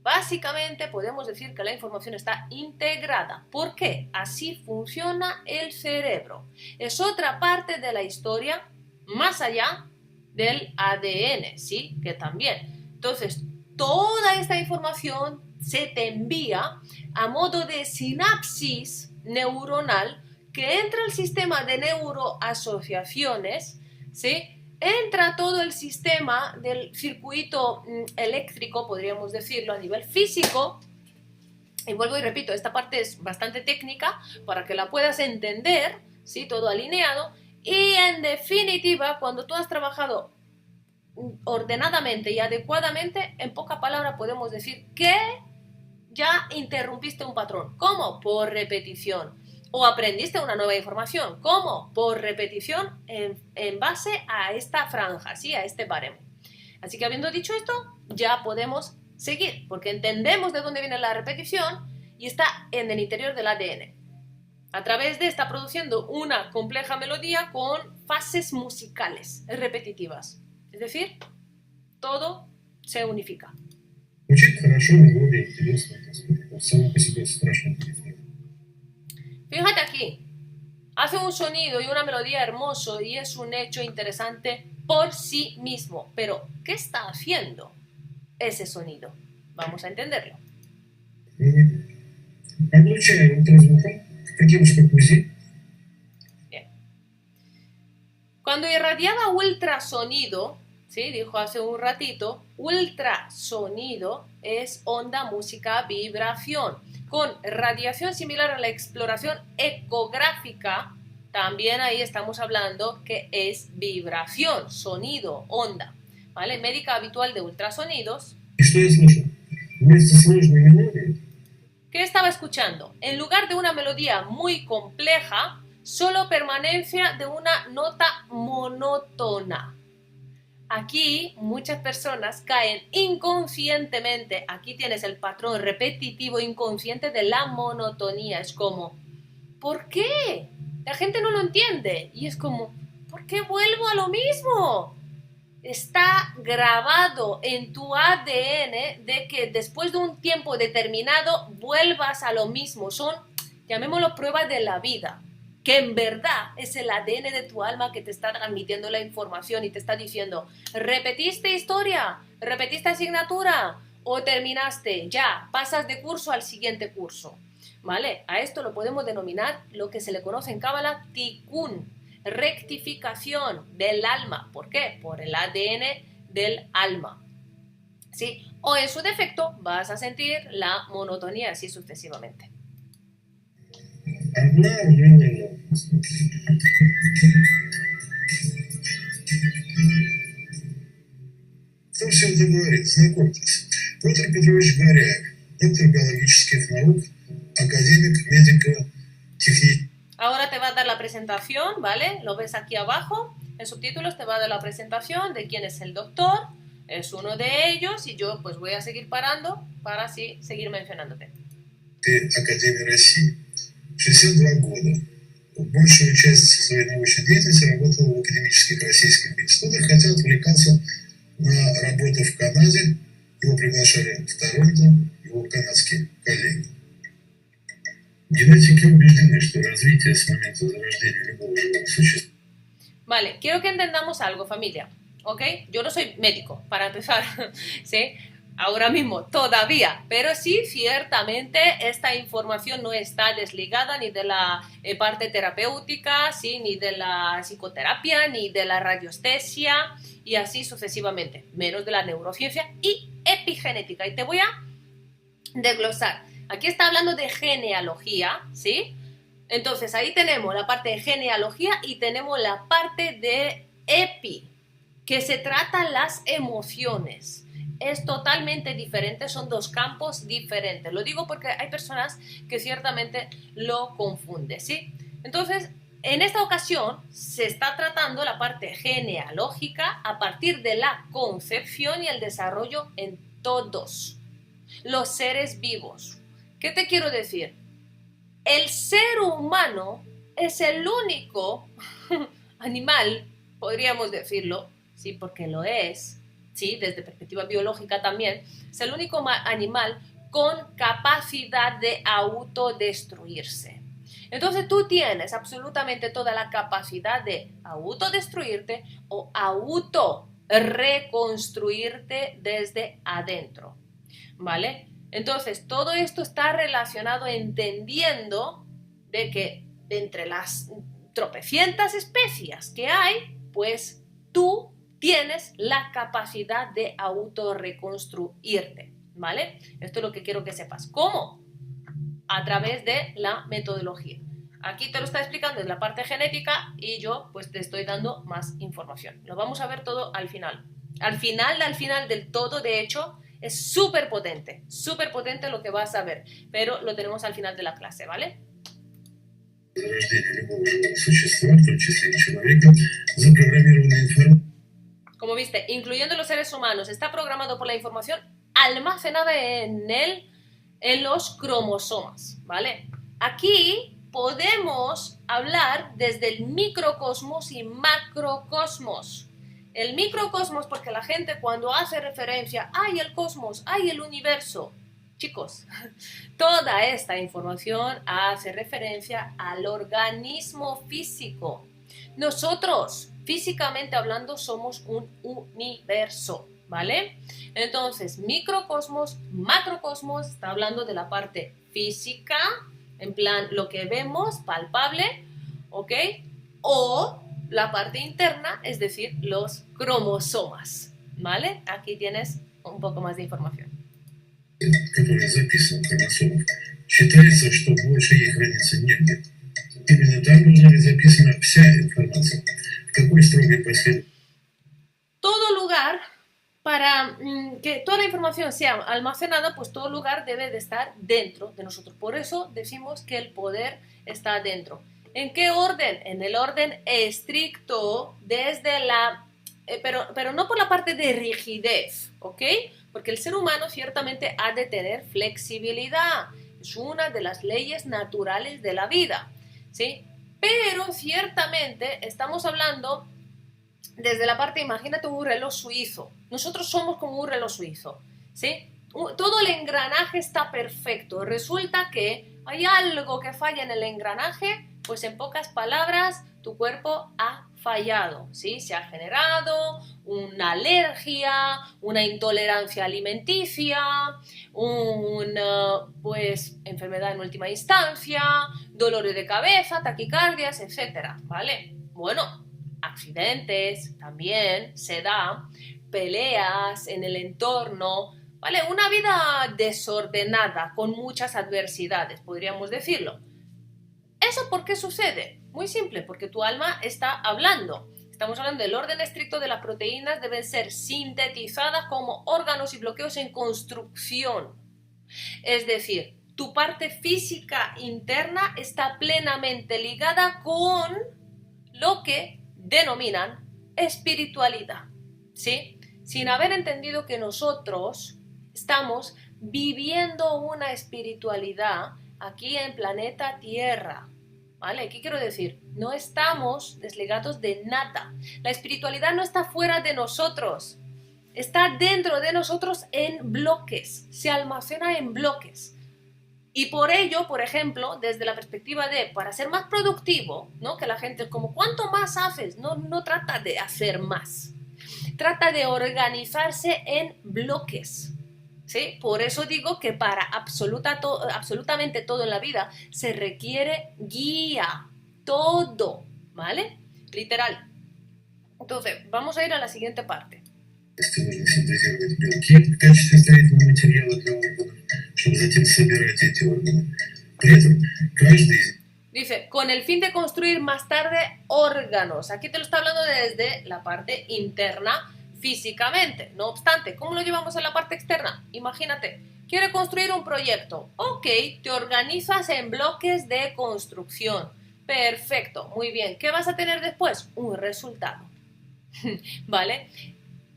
Básicamente podemos decir que la información está integrada. ¿Por qué? Así funciona el cerebro. Es otra parte de la historia más allá del ADN, ¿sí? Que también. Entonces, toda esta información se te envía a modo de sinapsis neuronal que entra al sistema de neuroasociaciones, ¿sí? Entra todo el sistema del circuito eléctrico, podríamos decirlo, a nivel físico. Y vuelvo y repito, esta parte es bastante técnica para que la puedas entender, ¿sí? Todo alineado. Y en definitiva, cuando tú has trabajado ordenadamente y adecuadamente, en poca palabra podemos decir que ya interrumpiste un patrón. ¿Cómo? Por repetición. O aprendiste una nueva información. ¿Cómo? Por repetición en base a esta franja, ¿sí? A este baremo. Así que habiendo dicho esto, ya podemos seguir, porque entendemos de dónde viene la repetición y está en el interior del ADN. A través de está produciendo una compleja melodía con fases musicales repetitivas. Es decir, todo se unifica. Звучит хорошо, мелодия интересная, так сказать. Вот само по себе страшно интересно. Fíjate aquí, hace un sonido y una melodía hermoso y es un hecho interesante por sí mismo. Pero, ¿qué está haciendo ese sonido? Vamos a entenderlo. Облучая ультразвуком, таким же, как УЗИ. Bien. Cuando irradiaba ultrasonido, ¿sí? Dijo hace un ratito, ultrasonido es onda, música, vibración. Con radiación similar a la exploración ecográfica, también ahí estamos hablando que es vibración, sonido, onda. ¿Vale? Médica habitual de ultrasonidos. И что я слышу? Вместо сложной мелодии ¿Qué estaba escuchando? En lugar de una melodía muy compleja, solo permanencia de una nota monótona. Aquí muchas personas caen inconscientemente, aquí tienes el patrón repetitivo inconsciente de la monotonía. Es como, ¿por qué? La gente no lo entiende. Y es como, ¿por qué vuelvo a lo mismo? Está grabado en tu ADN de que después de un tiempo determinado vuelvas a lo mismo. Son, llamémoslo, pruebas de la vida, que en verdad es el ADN de tu alma que te está transmitiendo la información y te está diciendo, repetiste historia, repetiste asignatura o terminaste, ya, pasas de curso al siguiente curso. ¿Vale? A esto lo podemos denominar lo que se le conoce en Cábala tikkun, rectificación del alma. ¿Por qué? Por el ADN del alma. ¿Sí? O en su defecto vas a sentir la monotonía, así sucesivamente. одна линия. Кто все это говорит? Знакомьтесь. Петр Петрович Горяк, доктор биологических наук, академик медико-технический. Ahora te va a dar la presentación, ¿vale? Lo ves aquí abajo, en subtítulos te va a dar la presentación de quién es el doctor, es uno de ellos y yo pues voy a seguir parando para así seguir mencionándote. Академии России. 62 года. Большую часть своей научной деятельности работал в академических российских институтах, хотя отвлекался на работу в Канаде. Его приглашали в Торонто, его канадские коллеги. Генетики убеждены, что развитие с момента зарождения любого живого существа. Vale, quiero que entendamos algo, familia, ¿ok? Yo no soy médico, para empezar, ¿sí? Ahora mismo, todavía, pero sí, ciertamente, esta información no está desligada ni de la parte terapéutica, ¿sí? Ni de la psicoterapia, ni de la radiestesia, y así sucesivamente, menos de la neurociencia y epigenética. Y te voy a desglosar. Aquí está hablando de genealogía, ¿sí? Entonces, ahí tenemos la parte de genealogía y tenemos la parte de epi, que se tratan las emociones. Es totalmente diferente, son dos campos diferentes. Lo digo porque hay personas que ciertamente lo confunden, ¿sí? Entonces, en esta ocasión se está tratando la parte genealógica a partir de la concepción y el desarrollo en todos los seres vivos. ¿Qué te quiero decir? El ser humano es el único animal, podríamos decirlo, sí, porque lo es, ¿sí? Desde perspectiva biológica también, es el único animal con capacidad de autodestruirse. Entonces tú tienes absolutamente toda la capacidad de autodestruirte o reconstruirte desde adentro, ¿vale? Entonces todo esto está relacionado entendiendo de que de entre las tropecientas especies que hay, pues tú tienes la capacidad de autorreconstruirte, ¿vale? Esto es lo que quiero que sepas. ¿Cómo? A través de la metodología. Aquí te lo está explicando en la parte genética y yo pues te estoy dando más información. Lo vamos a ver todo al final. Al final del todo, de hecho, es súper potente lo que vas a ver, pero lo tenemos al final de la clase, ¿vale? Como viste, incluyendo los seres humanos, está programado por la información almacenada en los cromosomas, ¿vale? Aquí podemos hablar desde el microcosmos y macrocosmos. El microcosmos porque la gente cuando hace referencia, ¡ay, el cosmos! ¡Ay, el universo! Chicos, toda esta información hace referencia al organismo físico. Nosotros, físicamente hablando, somos un universo, ¿vale? Entonces, microcosmos, macrocosmos, está hablando de la parte física, en plan lo que vemos, palpable, ¿ok? O la parte interna, es decir, los cromosomas, ¿vale? Aquí tienes un poco más de información. Которые записаны в хромосомах, считается, что больше их хранится негде. Именно там должна быть записана вся информация. В какой строгой последовательности? Todo lugar, para que toda la información sea almacenada, pues todo lugar debe de estar dentro de nosotros. Por eso decimos que el poder está dentro. ¿En qué orden? En el orden estricto, desde la... pero no por la parte de rigidez, ¿ok? Porque el ser humano ciertamente ha de tener flexibilidad. Es una de las leyes naturales de la vida, ¿sí? Pero ciertamente estamos hablando desde la parte, imagínate un reloj suizo. Nosotros somos como un reloj suizo, ¿sí? Todo el engranaje está perfecto. Resulta que hay algo que falla en el engranaje, pues en pocas palabras, tu cuerpo ha fallado, ¿sí? Se ha generado una alergia, una intolerancia alimenticia, una pues enfermedad en última instancia, dolores de cabeza, taquicardias, etcétera, ¿vale? Bueno, accidentes también se da, peleas en el entorno, ¿vale? Una vida desordenada con muchas adversidades, podríamos decirlo. ¿Eso por qué sucede? Muy simple, porque tu alma está hablando. Estamos hablando del orden estricto de las proteínas, deben ser sintetizadas como órganos y bloqueos en construcción. Es decir, tu parte física interna está plenamente ligada con lo que denominan espiritualidad, ¿sí? Sin haber entendido que nosotros estamos viviendo una espiritualidad aquí en planeta Tierra, ¿vale? ¿Qué quiero decir? No estamos desligados de nada. La espiritualidad no está fuera de nosotros, está dentro de nosotros en bloques, se almacena en bloques. Y por ello, por ejemplo, desde la perspectiva de, para ser más productivo, ¿no? Que la gente es como, ¿cuánto más haces? No trata de hacer más, trata de organizarse en bloques. ¿Sí? Por eso digo que para absolutamente todo en la vida se requiere guía, todo, ¿vale? Literal. Entonces, vamos a ir a la siguiente parte. Нужно синтезировать белки в качестве строительного материала для органов, чтобы затем собирать эти органы. При этом каждый из... Dice, con el fin de construir más tarde órganos. Aquí te lo está hablando desde la parte interna físicamente. No obstante, ¿cómo lo llevamos a la parte externa? Imagínate, quiere construir un proyecto. Ok, te organizas en bloques de construcción. Perfecto, muy bien. ¿Qué vas a tener después? Un resultado. ¿Vale?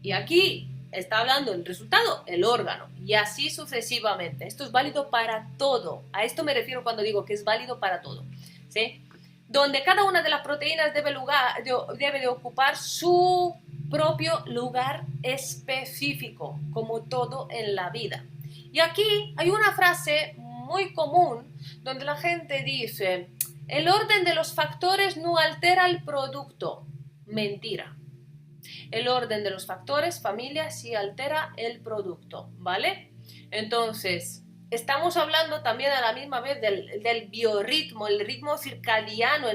Y aquí está hablando el resultado, el órgano, y así sucesivamente. Esto es válido para todo. A esto me refiero cuando digo que es válido para todo, ¿sí? donde cada una de las proteínas debe de ocupar su propio lugar específico, como todo en la vida. Y aquí hay una frase muy común donde la gente dice: el orden de los factores no altera el producto. Mentira. El orden de los factores, familia, sí altera el producto, ¿vale? Entonces, estamos hablando también a la misma vez del biorritmo, el ritmo circadiano,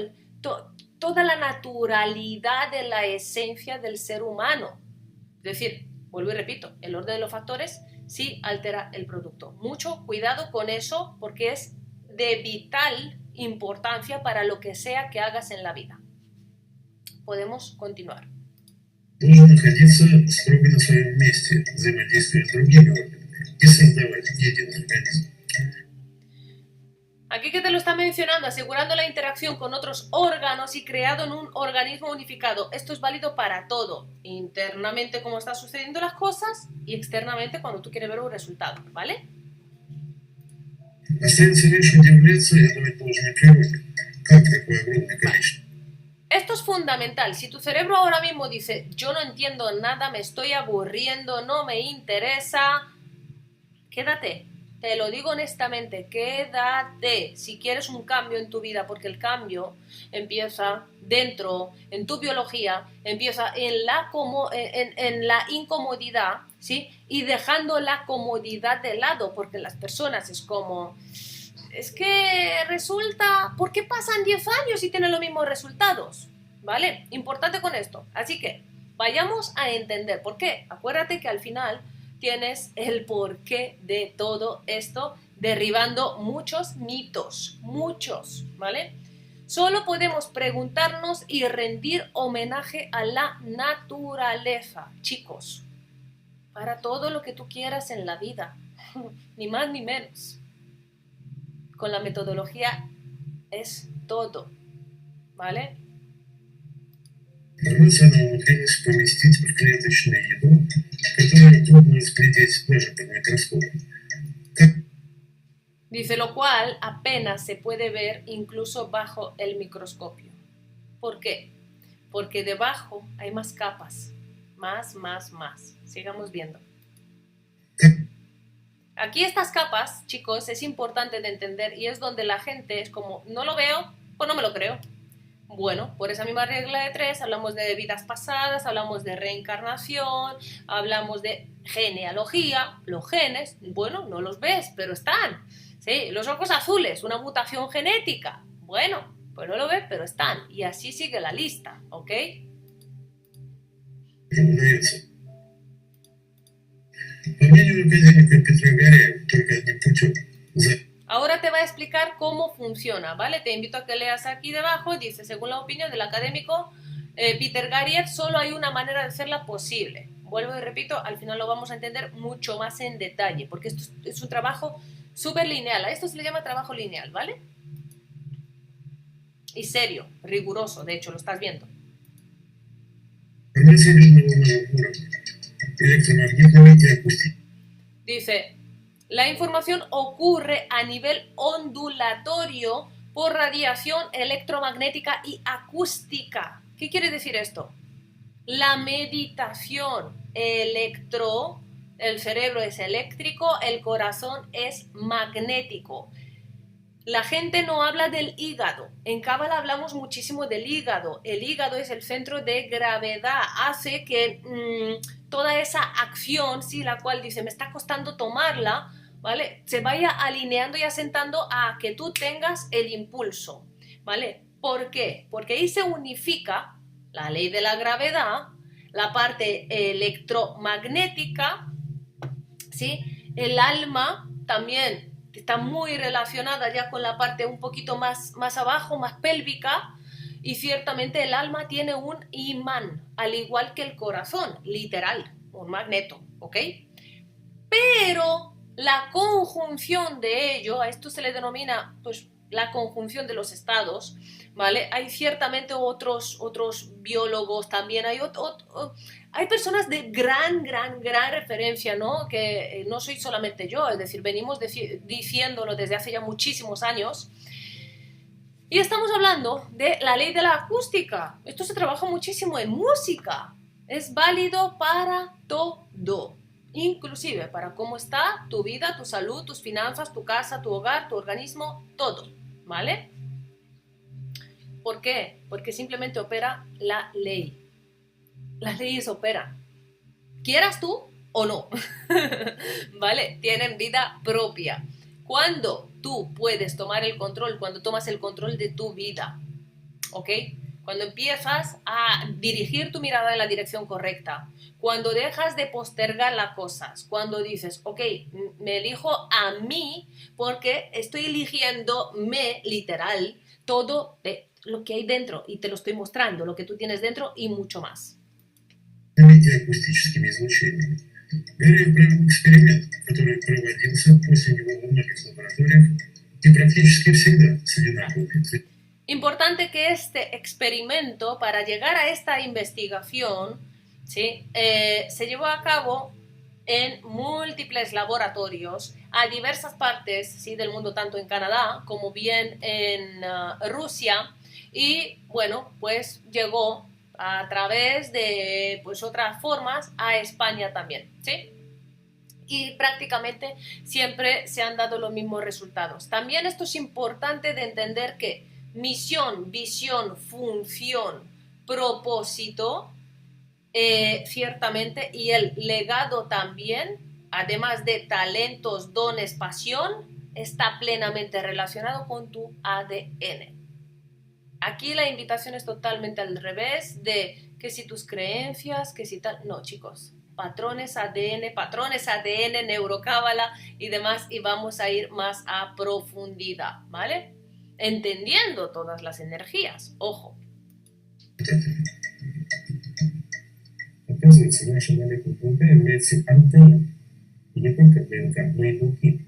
toda la naturalidad de la esencia del ser humano. Es decir, vuelvo y repito, el orden de los factores sí altera el producto. Mucho cuidado con eso porque es de vital importancia para lo que sea que hagas en la vida. Podemos continuar. Должен находиться строго на своем месте, взаимодействуя с другими органами и создавать единый организм. Aquí que te lo está mencionando, asegurando la interacción con otros órganos y creado en un organismo unificado. Esto es válido para todo, internamente cómo están sucediendo las cosas y externamente cuando tú quieres ver un resultado, ¿vale? Остается лишь удивляться и отдавать должное природе. Как такое огромное количество? Esto es fundamental. Si tu cerebro ahora mismo dice: yo no entiendo nada, me estoy aburriendo, no me interesa, quédate. Te lo digo honestamente, quédate si quieres un cambio en tu vida, porque el cambio empieza dentro, en tu biología, empieza en la incomodidad, ¿sí? Y dejando la comodidad de lado, porque las personas es como... Es que resulta, ¿por qué pasan 10 años y tienen los mismos resultados? ¿Vale? Importante con esto. Así que vayamos a entender por qué. Acuérdate que al final tienes el porqué de todo esto, derribando muchos mitos, muchos, ¿vale? Solo podemos preguntarnos y rendir homenaje a la naturaleza, chicos, para todo lo que tú quieras en la vida, ni más ni menos. Con la metodología es todo, ¿vale? Информацию она умудрилась поместить в клеточное ядро, которое трудно разглядеть даже под микроскопом. Dice, lo cual apenas se puede ver incluso bajo el microscopio. ¿Por qué? Porque debajo hay más capas, más. Sigamos viendo. Aquí estas capas, chicos, es importante de entender y es donde la gente es como, no lo veo, pues no me lo creo. Bueno, por esa misma regla de 3 hablamos de vidas pasadas, hablamos de reencarnación, hablamos de genealogía, los genes, bueno, no los ves, pero están. ¿Sí? Los ojos azules, una mutación genética, bueno, pues no lo ves, pero están. Y así sigue la lista, ¿ok? Ahora te va a explicar cómo funciona, ¿vale? Te invito a que leas aquí debajo, dice, según la opinión del académico Peter Garrier, solo hay una manera de hacerla posible. Vuelvo y repito, al final lo vamos a entender mucho más en detalle, porque esto es un trabajo súper lineal. A esto se le llama trabajo lineal, ¿vale? Y serio, riguroso, de hecho, lo estás viendo. Dice, la información ocurre a nivel ondulatorio por radiación electromagnética y acústica. ¿Qué quiere decir esto? La meditación, el cerebro es eléctrico, el corazón es magnético. La gente no habla del hígado. En Cábala hablamos muchísimo del hígado. El hígado es el centro de gravedad. Hace que toda esa acción, sí, la cual dice, me está costando tomarla, ¿vale? Se vaya alineando y asentando a que tú tengas el impulso, ¿vale? ¿Por qué? Porque ahí se unifica la ley de la gravedad, la parte electromagnética, ¿sí? El alma también está muy relacionada ya con la parte un poquito más abajo, más pélvica, y ciertamente el alma tiene un imán, al igual que el corazón, literal, un magneto, ¿ok? Pero la conjunción de ello, a esto se le denomina, pues, la conjunción de los estados, ¿vale? Hay ciertamente otros biólogos también, hay personas de gran referencia, ¿no? Que no soy solamente yo, es decir, venimos diciéndolo desde hace ya muchísimos años. Y estamos hablando de la ley de la acústica. Esto se trabaja muchísimo en música. Es válido para todo, inclusive para cómo está tu vida, tu salud, tus finanzas, tu casa, tu hogar, tu organismo, todo, ¿vale? ¿Por qué? Porque simplemente opera la ley. Las leyes operan, quieras tú o no, ¿vale? Tienen vida propia. Cuando tú puedes tomar el control, cuando tomas el control de tu vida, ¿ok? Cuando empiezas a dirigir tu mirada en la dirección correcta, cuando dejas de postergar las cosas, cuando dices, ok, me elijo a mí porque estoy eligiéndome literal todo lo que hay dentro y te lo estoy mostrando, lo que tú tienes dentro y mucho más. И акустическими излучениями. Берия провел эксперимент, который проводился после него во многих лабораториях и практически всегда с одинаковым эффектом. Importante que este experimento, para llegar a esta investigación, ¿sí? Se llevó a cabo en múltiples laboratorios a diversas partes, ¿sí? Del mundo, tanto en Canadá como bien en Rusia, y bueno, pues llegó a través de pues otras formas a España también, ¿sí? Y prácticamente siempre se han dado los mismos resultados. También esto es importante de entender que misión, visión, función, propósito, ciertamente, y el legado también, además de talentos, dones, pasión, está plenamente relacionado con tu ADN. Aquí la invitación es totalmente al revés de que si tus creencias, que si tal... No, chicos, patrones ADN, neurocábala y demás, y vamos a ir más a profundidad, ¿vale? Entendiendo todas las energías, ojo. Оказывается, наша молекула ДНК является антенной не только ДНК, но и белки.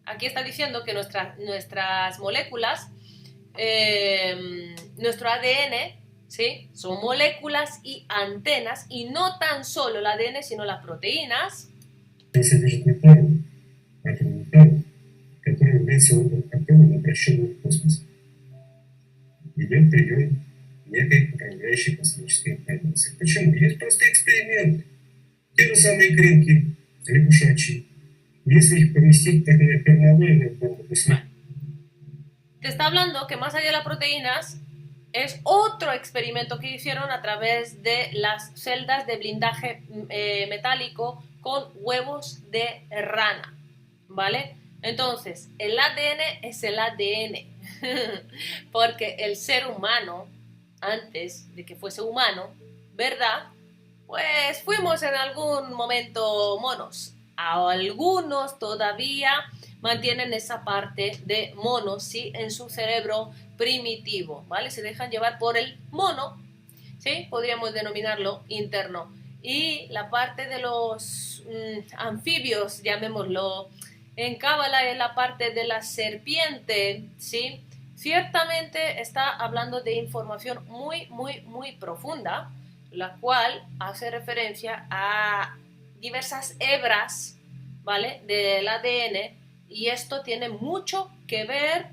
Aquí está diciendo que nuestras moléculas, nuestro ADN, ¿sí? Son moléculas y antenas, y no tan solo el ADN, sino las proteínas. Содержит металл, атом металла, который является антенной, обращенной в космос. Идет прием некой управляющей космической информации. Почему? Есть простые эксперименты. Те же самые крынки, лягушачьи. Если их поместить в пермалойную бомбу, Te está hablando que más allá de las proteínas es otro experimento que hicieron a través de las celdas de blindaje metálico con huevos de rana, ¿vale? Entonces, el ADN es el ADN, porque el ser humano, antes de que fuese humano, ¿verdad? Pues fuimos en algún momento monos. Algunos todavía mantienen esa parte de monos, ¿sí? En su cerebro primitivo, ¿vale? Se dejan llevar por el mono, ¿sí? Podríamos denominarlo interno. Y la parte de los anfibios, llamémoslo, en Cábala es la parte de la serpiente, ¿sí? Ciertamente está hablando de información muy, muy, muy profunda, la cual hace referencia a diversas hebras, ¿vale? Del ADN, y esto tiene mucho que ver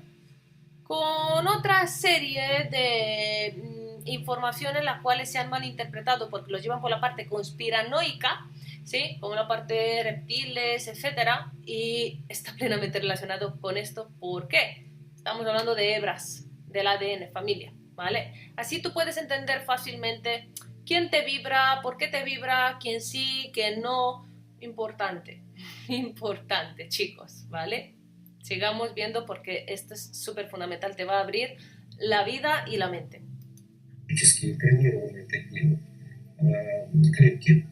con otra serie de informaciones las cuales se han malinterpretado porque lo llevan por la parte conspiranoica, ¿sí? Como la parte de reptiles, etcétera, y está plenamente relacionado con esto. ¿Por qué? Estamos hablando de hebras del ADN, familia, ¿vale? Así tú puedes entender fácilmente quién te vibra, por qué te vibra, quién sí, quién no. Importante, importante, chicos, ¿vale? Sigamos viendo porque esto es súper fundamental, te va a abrir la vida y la mente. Экранированные такие клетки,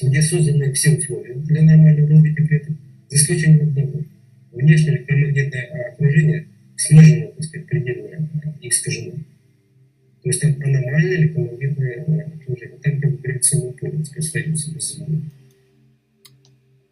где созданы все условия для нормального развития клеток, за исключением одного. Внешнее электромагнитное окружение снижено, так сказать, предельно и искажено. То есть аномальное электромагнитное окружение. Там как гравитационное поле, так сказать, остается без изменений.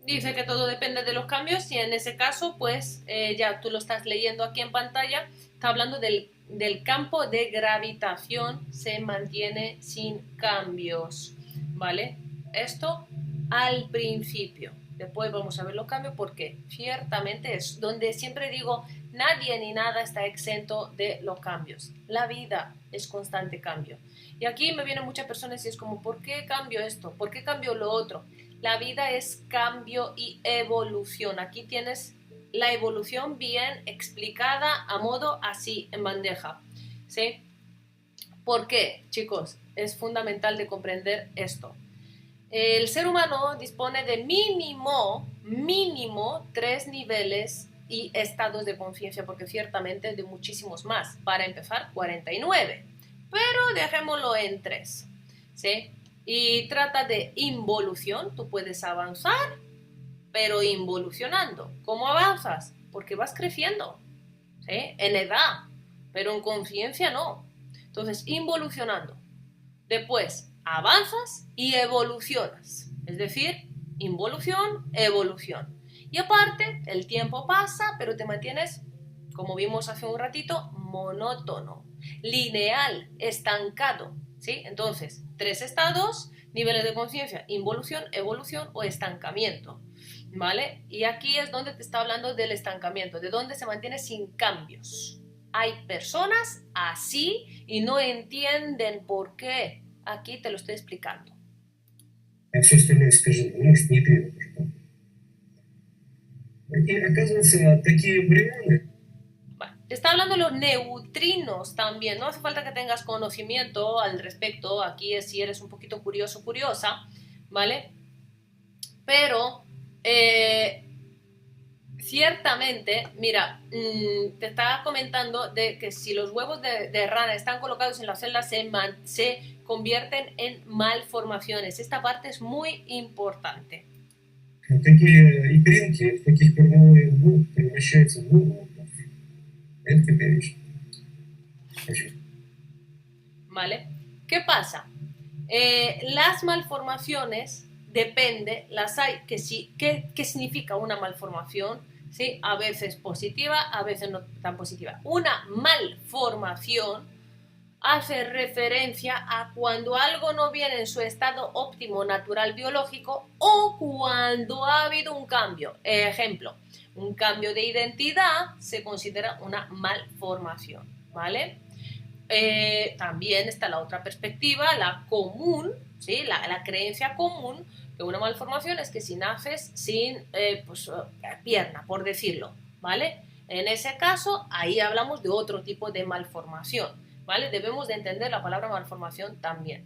Dice que todo depende de los cambios y en ese caso, pues ya tú lo estás leyendo aquí en pantalla, está hablando del campo de gravitación, se mantiene sin cambios, ¿vale? Esto al principio. Después vamos a ver los cambios porque ciertamente es donde siempre digo, nadie ni nada está exento de los cambios. La vida es constante cambio. Y aquí me vienen muchas personas y es como, ¿por qué cambio esto? ¿Por qué cambio lo otro? La vida es cambio y evolución. Aquí tienes la evolución bien explicada a modo así, en bandeja. ¿Sí? ¿Por qué, chicos? Es fundamental de comprender esto. El ser humano dispone de mínimo 3 niveles y estados de conciencia, porque ciertamente de muchísimos más. Para empezar, 49. Pero dejémoslo en 3. ¿Sí? Y trata de involución. Tú puedes avanzar, pero involucionando. ¿Cómo avanzas? Porque vas creciendo. ¿Sí? En edad, pero en conciencia no. Entonces, involucionando. Después, avanzas y evolucionas. Es decir, involución, evolución. Y aparte, el tiempo pasa, pero te mantienes, como vimos hace un ratito, monótono, lineal, estancado. ¿Sí? Entonces, 3 estados, niveles de conciencia, involución, evolución o estancamiento. ¿Vale? Y aquí es donde te está hablando del estancamiento, de donde se mantiene sin cambios. Hay personas así y no entienden por qué. Aquí te lo estoy explicando. А все остальное, скажи, может, не требует. И оказывается, такие эмбрионы. Bueno, te está hablando de los neutrinos también. No hace falta que tengas conocimiento al respecto. Aquí es si eres un poquito curioso, curiosa, ¿vale? Pero ciertamente, mira, te estaba comentando de que si los huevos de rana están colocados en las celdas se convierten en malformaciones. Esta parte es muy importante. Такие икринки в таких кормовых губ превращаются в вулканов. Это ты говоришь. ¿Vale? ¿Qué pasa? Las malformaciones depende, las hay que sí. ¿Qué significa una malformación? ¿Sí? A veces positiva, a veces no tan positiva. Una malformación hace referencia a cuando algo no viene en su estado óptimo natural biológico o cuando ha habido un cambio. Ejemplo, un cambio de identidad se considera una malformación, ¿vale? También está la otra perspectiva, la común, ¿sí? La creencia común que una malformación es que si naces sin pierna, por decirlo, ¿vale? En ese caso, ahí hablamos de otro tipo de malformación, ¿vale? Debemos de entender la palabra malformación también.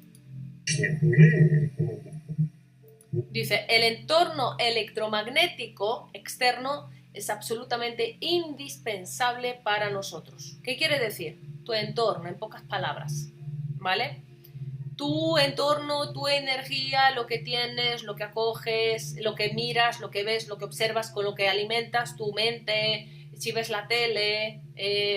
Dice, el entorno electromagnético externo es absolutamente indispensable para nosotros. ¿Qué quiere decir? Tu entorno, en pocas palabras, ¿vale? Tu entorno, tu energía, lo que tienes, lo que acoges, lo que miras, lo que ves, lo que observas, con lo que alimentas tu mente, si ves la tele,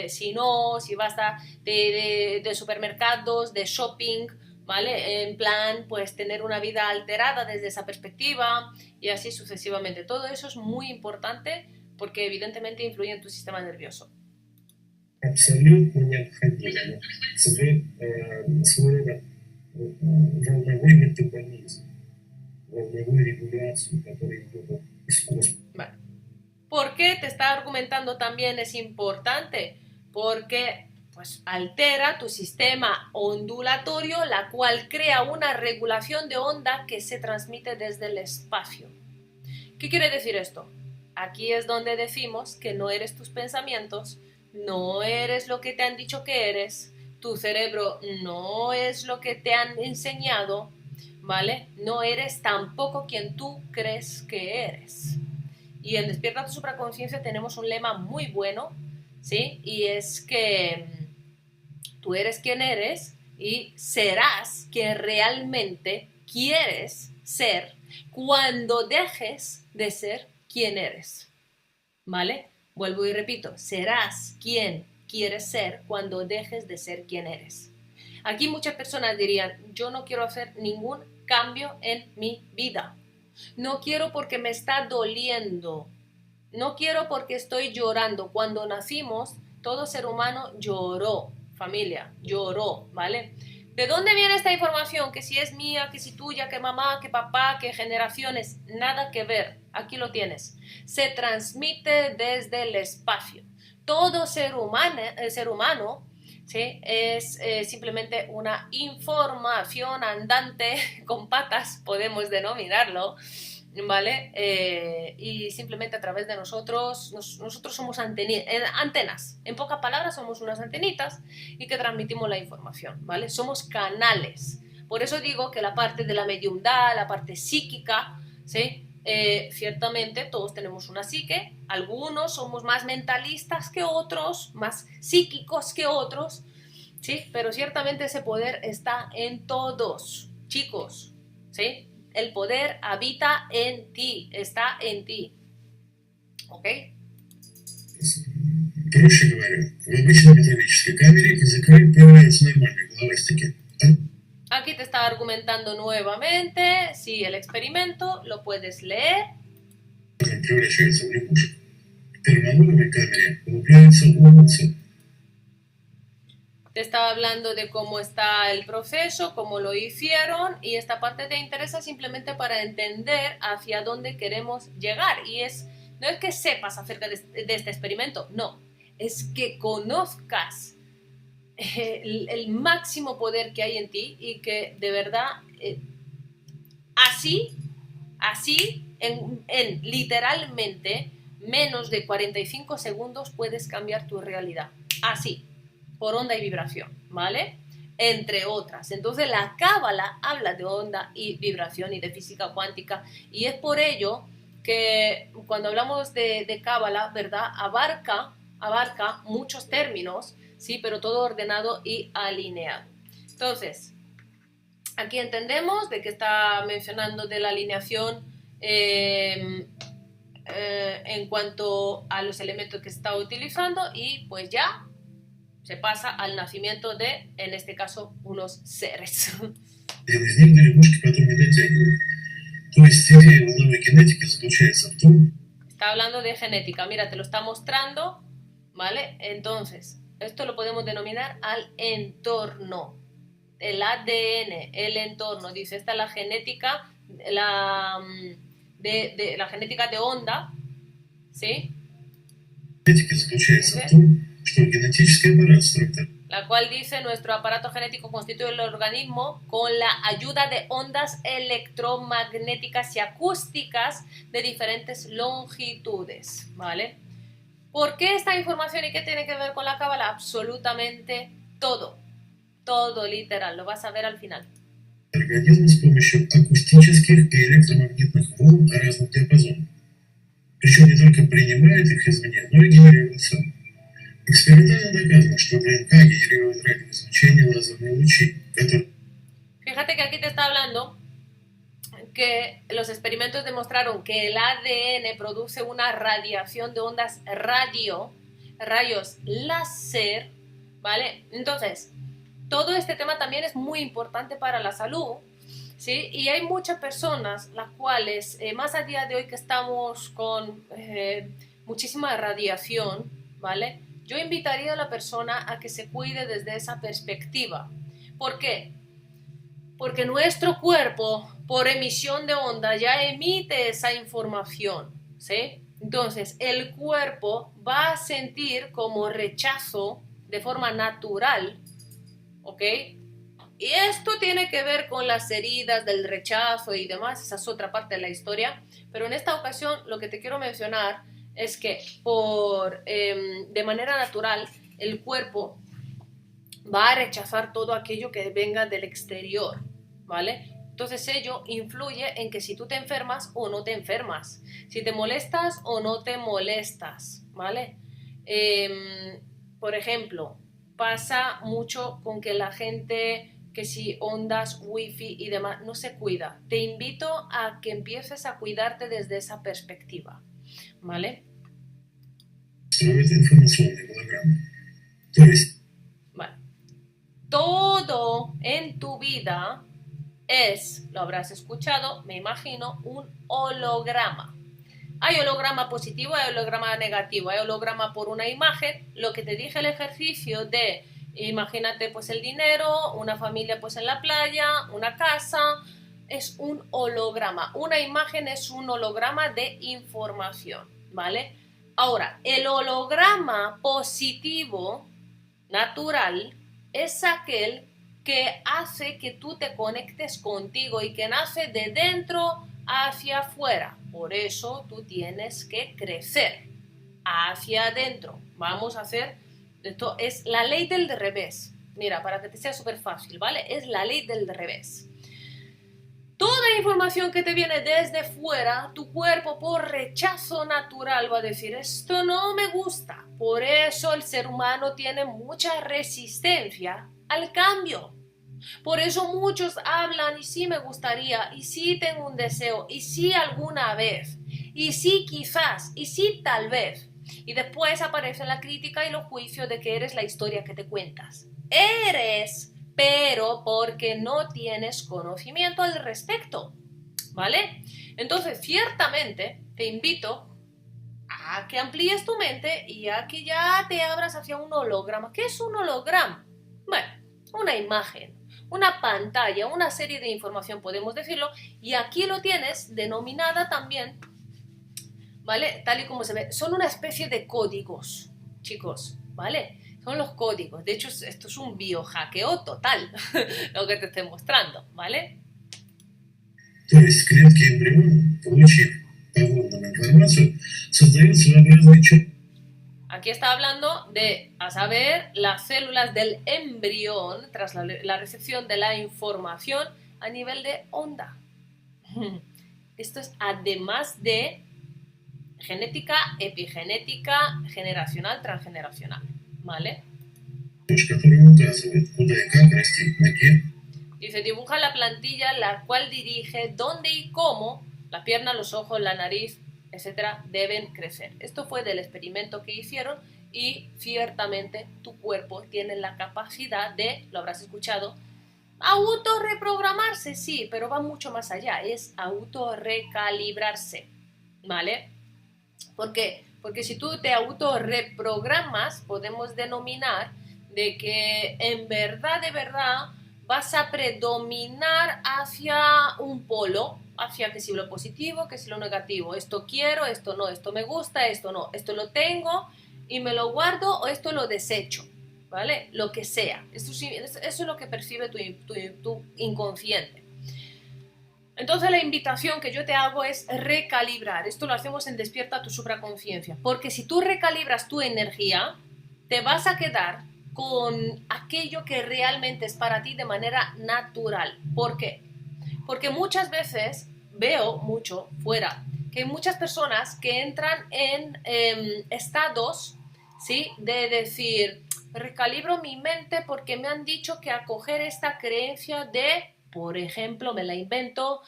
si no, si vas de supermercados, de shopping, ¿vale? En plan, pues tener una vida alterada desde esa perspectiva y así sucesivamente. Todo eso es muy importante porque evidentemente influye en tu sistema nervioso. Абсолютно необходимо своего волновой метаболизм, волновую регуляцию, которая идет из космоса. Vale. ¿Por qué te está argumentando también es importante? Porque pues altera tu sistema ondulatorio, la cual crea una regulación de onda que se transmite desde el espacio. ¿Qué quiere decir esto? Aquí es donde decimos que no eres tus pensamientos, no eres lo que te han dicho que eres, tu cerebro no es lo que te han enseñado, ¿vale? No eres tampoco quien tú crees que eres. Y en Despierta tu Supraconciencia tenemos un lema muy bueno, ¿sí? Y es que tú eres quien eres y serás quien realmente quieres ser cuando dejes de ser quien eres, ¿vale? Vuelvo y repito, serás quien quieres ser cuando dejes de ser quien eres. Aquí muchas personas dirían, yo no quiero hacer ningún cambio en mi vida. No quiero porque me está doliendo. No quiero porque estoy llorando. Cuando nacimos, todo ser humano lloró, familia, lloró, ¿vale? ¿De dónde viene esta información? Que si es mía, que si tuya, que mamá, que papá, que generaciones, nada que ver. Aquí lo tienes. Se transmite desde el espacio. todo ser humano, ¿sí? Es simplemente una información andante con patas, podemos denominarlo, ¿vale? Y simplemente a través de nosotros somos antenas. En pocas palabras, somos unas antenitas y que transmitimos la información, ¿vale? Somos canales. Por eso digo que la parte de la mediumdad, la parte psíquica, ¿sí? Ciertamente todos tenemos una psique, algunos somos más mentalistas que otros, más psíquicos que otros, ¿sí? Pero ciertamente ese poder está en todos, chicos, ¿sí? El poder habita en ti, está en ti, ¿ok? Проще говоря, в обычной металлической камере языка появляются нормальные головастики. Aquí te está argumentando nuevamente, sí, el experimento, lo puedes leer. Превращается в лягушек. В пермалоновой камере появляются улыбцы. Te estaba hablando de cómo está el proceso, cómo lo hicieron, y esta parte te interesa simplemente para entender hacia dónde queremos llegar. Y no es que sepas acerca de este experimento, no, es que conozcas el máximo poder que hay en ti y que de verdad así, en literalmente menos de 45 segundos puedes cambiar tu realidad. Así, por onda y vibración, ¿vale? Entre otras. Entonces la Cábala habla de onda y vibración y de física cuántica, y es por ello que cuando hablamos de Cábala, ¿verdad? Abarca muchos términos, sí, pero todo ordenado y alineado. Entonces, aquí entendemos de que está mencionando de la alineación en cuanto a los elementos que está utilizando, y pues ya se pasa al nacimiento de, en este caso, unos seres. Один из них до лягушки потом не дотягивает. То есть идея волновой генетики заключается в том... Está hablando de genética, mira, te lo está mostrando, ¿vale? Entonces, esto lo podemos denominar al entorno, el ADN, el entorno. Dice, esta es la genética, la genética de onda, ¿sí? Генетика заключается в том, что генетический аппарат структур. La cual dice, nuestro aparato genético constituye el organismo con la ayuda de ondas electromagnéticas y acústicas de diferentes longitudes, ¿vale? ¿Por qué esta información y qué tiene que ver con la Cábala? Absolutamente todo, todo literal, lo vas a ver al final. Организм с помощью акустических и электромагнитных волн разных диапазонов. Причем не только принимает их извне, но и генерирует сам. Экспериментально доказано, что ДНК генерирует радиоизлучение лазерные лучи, которые... Fíjate que aquí te está hablando que los experimentos demostraron que el ADN produce una radiación de ondas rayos láser, ¿vale? Entonces, todo este tema también es muy importante para la salud, ¿sí? Y hay muchas personas, las cuales, más a día de hoy que estamos con muchísima radiación, ¿vale? Yo invitaría a la persona a que se cuide desde esa perspectiva. ¿Por qué? Porque nuestro cuerpo, por emisión de onda, ya emite esa información, ¿sí? Entonces, el cuerpo va a sentir como rechazo de forma natural, ¿ok? Y esto tiene que ver con las heridas del rechazo y demás, esa es otra parte de la historia, pero en esta ocasión lo que te quiero mencionar es que de manera natural el cuerpo va a rechazar todo aquello que venga del exterior, ¿vale? Entonces ello influye en que si tú te enfermas o no te enfermas, si te molestas o no te molestas, ¿vale? Por ejemplo, pasa mucho con que la gente, que si ondas, wifi y demás, no se cuida. Te invito a que empieces a cuidarte desde esa perspectiva, ¿vale? Vale. Todo en tu vida es, lo habrás escuchado, me imagino, un holograma. Hay holograma positivo, hay holograma negativo, hay holograma por una imagen. Lo que te dije el ejercicio de, imagínate pues el dinero, una familia pues en la playa, una casa, es un holograma. Una imagen es un holograma de información, ¿vale? Ahora, el holograma positivo, natural, es aquel que hace que tú te conectes contigo y que nace de dentro hacia afuera. Por eso tú tienes que crecer hacia adentro. Vamos a hacer, esto es la ley del revés. Mira, para que te sea súper fácil, ¿vale? Es la ley del revés. Toda información que te viene desde fuera, tu cuerpo por rechazo natural va a decir, esto no me gusta. Por eso el ser humano tiene mucha resistencia al cambio. Por eso muchos hablan, y sí me gustaría, y sí tengo un deseo, y sí alguna vez, y sí quizás, y sí tal vez. Y después aparece la crítica y los juicios de que eres la historia que te cuentas. Eres, pero porque no tienes conocimiento al respecto, ¿vale? Entonces, ciertamente, te invito a que amplíes tu mente y a que ya te abras hacia un holograma. ¿Qué es un holograma? Bueno, una imagen, una pantalla, una serie de información, podemos decirlo, y aquí lo tienes denominada también, ¿vale? Tal y como se ve, son una especie de códigos, chicos, ¿vale? Son los códigos. De hecho, esto es un biohackeo total, lo que te estoy mostrando, ¿vale? То есть клетки эмбриона, получив поводную информацию, создают своеобразный чип. Aquí está hablando de, a saber, las células del embrión tras la recepción de la información a nivel de onda. Esto es además de genética, epigenética, generacional, transgeneracional, ¿vale? Который указывает, куда и как расти ноге. Dice, dibuja la plantilla la cual dirige dónde y cómo la pierna, los ojos, la nariz, etcétera, deben crecer. Esto fue del experimento que hicieron y ciertamente tu cuerpo tiene la capacidad de, lo habrás escuchado, autorreprogramarse, sí, pero va mucho más allá, es autorrecalibrarse, ¿vale? ¿Por qué? Porque si tú te autorreprogramas, podemos denominar de que en verdad, de verdad, vas a predominar hacia un polo, hacia que si lo positivo, que si lo negativo, esto quiero, esto no, esto me gusta, esto no, esto lo tengo y me lo guardo o esto lo desecho, ¿vale? Lo que sea, eso es lo que percibe tu inconsciente. Entonces la invitación que yo te hago es recalibrar, esto lo hacemos en Despierta tu supraconciencia, porque si tú recalibras tu energía, te vas a quedar con aquello que realmente es para ti de manera natural. ¿Por qué? Porque muchas veces veo mucho fuera que hay muchas personas que entran en estados, ¿sí? De decir, recalibro mi mente porque me han dicho que acoger esta creencia de, por ejemplo, me la invento,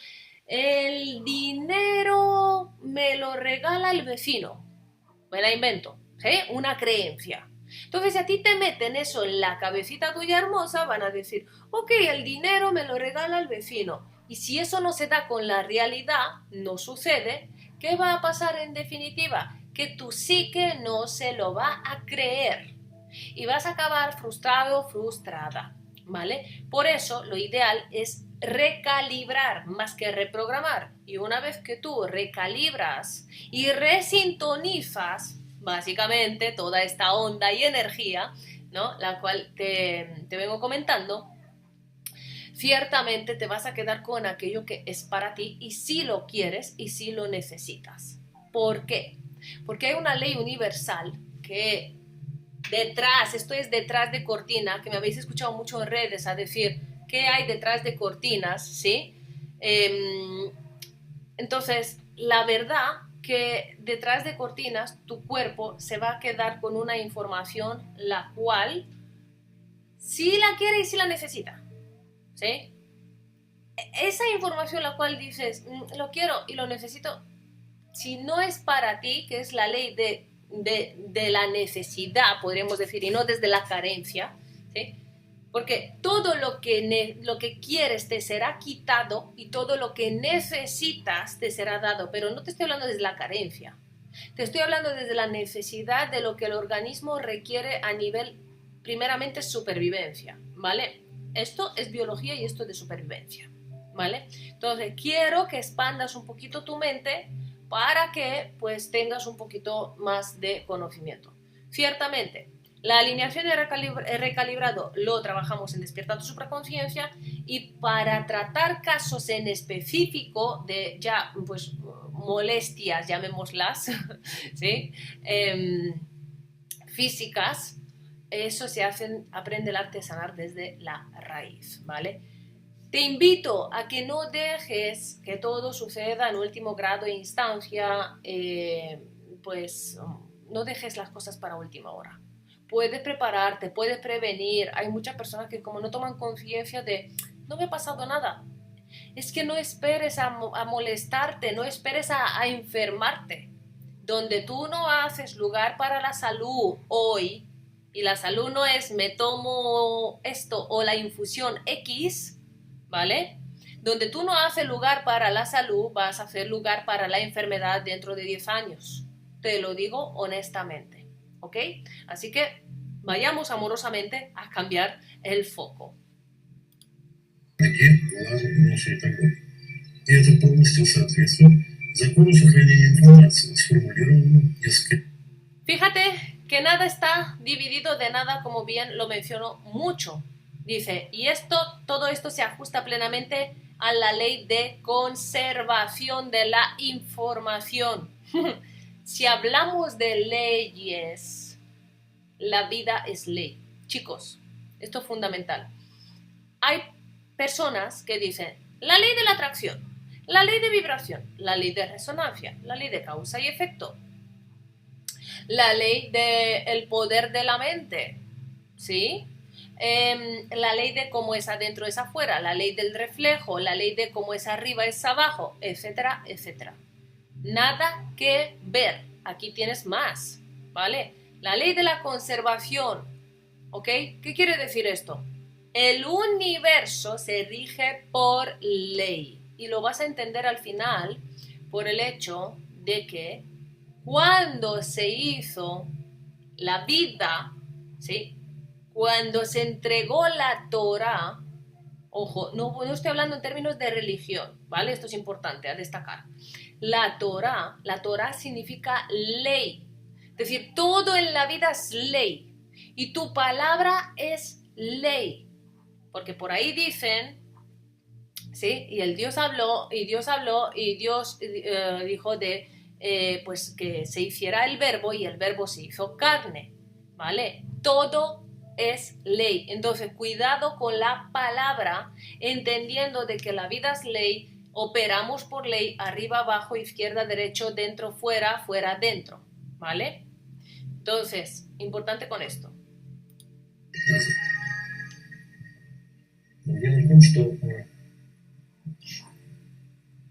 el dinero me lo regala el vecino. Me la invento, ¿sí? Una creencia. Entonces, si a ti te meten eso en la cabecita tuya hermosa, van a decir, ok, el dinero me lo regala el vecino. Y si eso no se da con la realidad, no sucede, ¿qué va a pasar en definitiva? Que tu psique no se lo va a creer. Y vas a acabar frustrado, frustrada, ¿vale? Por eso, lo ideal es recalibrar más que reprogramar. Y una vez que tú recalibras y resintonizas, básicamente toda esta onda y energía, ¿no? La cual te vengo comentando, ciertamente te vas a quedar con aquello que es para ti y si lo quieres y si lo necesitas. ¿Por qué? Porque hay una ley universal que detrás, esto es detrás de cortina, que me habéis escuchado mucho en redes a decir qué hay detrás de cortinas, ¿sí? Entonces, la verdad que detrás de cortinas tu cuerpo se va a quedar con una información la cual sí la quiere y sí la necesita, ¿sí? Esa información la cual dices, lo quiero y lo necesito, si no es para ti, que es la ley de la necesidad, podríamos decir, y no desde la carencia, ¿sí? Porque todo lo que quieres te será quitado y todo lo que necesitas te será dado. Pero no te estoy hablando desde la carencia. Te estoy hablando desde la necesidad de lo que el organismo requiere a nivel, primeramente, supervivencia, ¿vale? Esto es biología y esto es de supervivencia, ¿vale? Entonces, quiero que expandas un poquito tu mente para que pues tengas un poquito más de conocimiento. Ciertamente, la alineación y recalibrado lo trabajamos en Despierta tu Supraconciencia, y para tratar casos en específico de ya pues molestias, llamémoslas, ¿sí? Físicas, eso se aprende el arte de sanar desde la raíz, ¿vale? Te invito a que no dejes que todo suceda en último grado e instancia, pues no dejes las cosas para última hora. Puedes prepararte, puedes prevenir. Hay muchas personas que como no toman conciencia de no me ha pasado nada. Es que no esperes a molestarte, no esperes a enfermarte. Donde tú no haces lugar para la salud hoy, y la salud no es me tomo esto o la infusión X, ¿vale? Donde tú no haces lugar para la salud, vas a hacer lugar para la enfermedad dentro de 10 años. Te lo digo honestamente, ¿ok? Así que vayamos amorosamente a cambiar el foco. И это полностью соответствует закону сохранения информации, сформулированному несколько. Fíjate que nada está dividido de nada, como bien lo menciono mucho. Dice, y todo esto se ajusta plenamente a la ley de conservación de la información. Si hablamos de leyes, la vida es ley. Chicos, esto es fundamental. Hay personas que dicen, la ley de la atracción, la ley de vibración, la ley de resonancia, la ley de causa y efecto, la ley del poder de la mente, ¿sí? La ley de cómo es adentro es afuera, la ley del reflejo, la ley de cómo es arriba es abajo, etcétera, etcétera. Nada que ver, aquí tienes más, ¿vale? La ley de la conservación, ¿ok? ¿Qué quiere decir esto? El universo se rige por ley, y lo vas a entender al final por el hecho de que cuando se hizo la vida, ¿sí? Cuando se entregó la Torá, ojo, no estoy hablando en términos de religión, ¿vale? Esto es importante a destacar. La Torá significa ley, es decir, todo en la vida es ley, y tu palabra es ley. Porque por ahí dicen, ¿sí? Y Dios habló, y Dios dijo pues que se hiciera el verbo, y el verbo se hizo carne, ¿vale? Todo es ley. Entonces, cuidado con la palabra, entendiendo de que la vida es ley, operamos por ley, arriba, abajo, izquierda, derecho, dentro, fuera, fuera, dentro, ¿vale? Entonces, importante con esto. Дело в том, что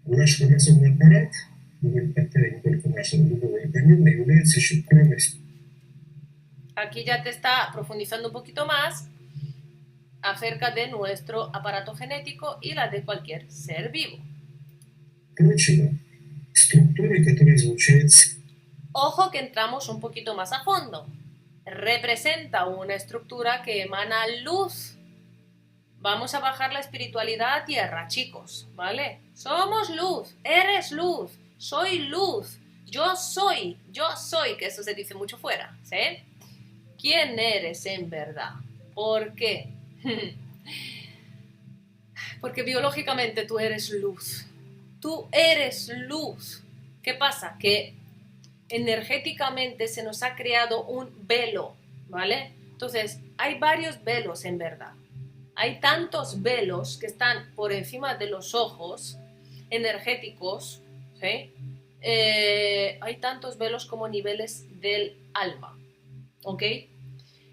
наш информационный аппарат, не только нашего любого организма, является еще кроме. Aquí ya te está profundizando un poquito más acerca de nuestro aparato genético y la de cualquier ser vivo. Прочего, структуры, которые излучают. Ojo que entramos un poquito más a fondo. Representa una estructura que emana luz. Vamos a bajar la espiritualidad a tierra, chicos, ¿vale? Somos luz, eres luz, soy luz, yo soy, que eso se dice mucho fuera, ¿sí? ¿Quién eres en verdad? ¿Por qué? Porque biológicamente tú eres luz. Tú eres luz. ¿Qué pasa? Que energéticamente se nos ha creado un velo, ¿vale? Entonces, hay varios velos en verdad. Hay tantos velos que están por encima de los ojos energéticos, ¿sí? Hay tantos velos como niveles del alma, ¿ok?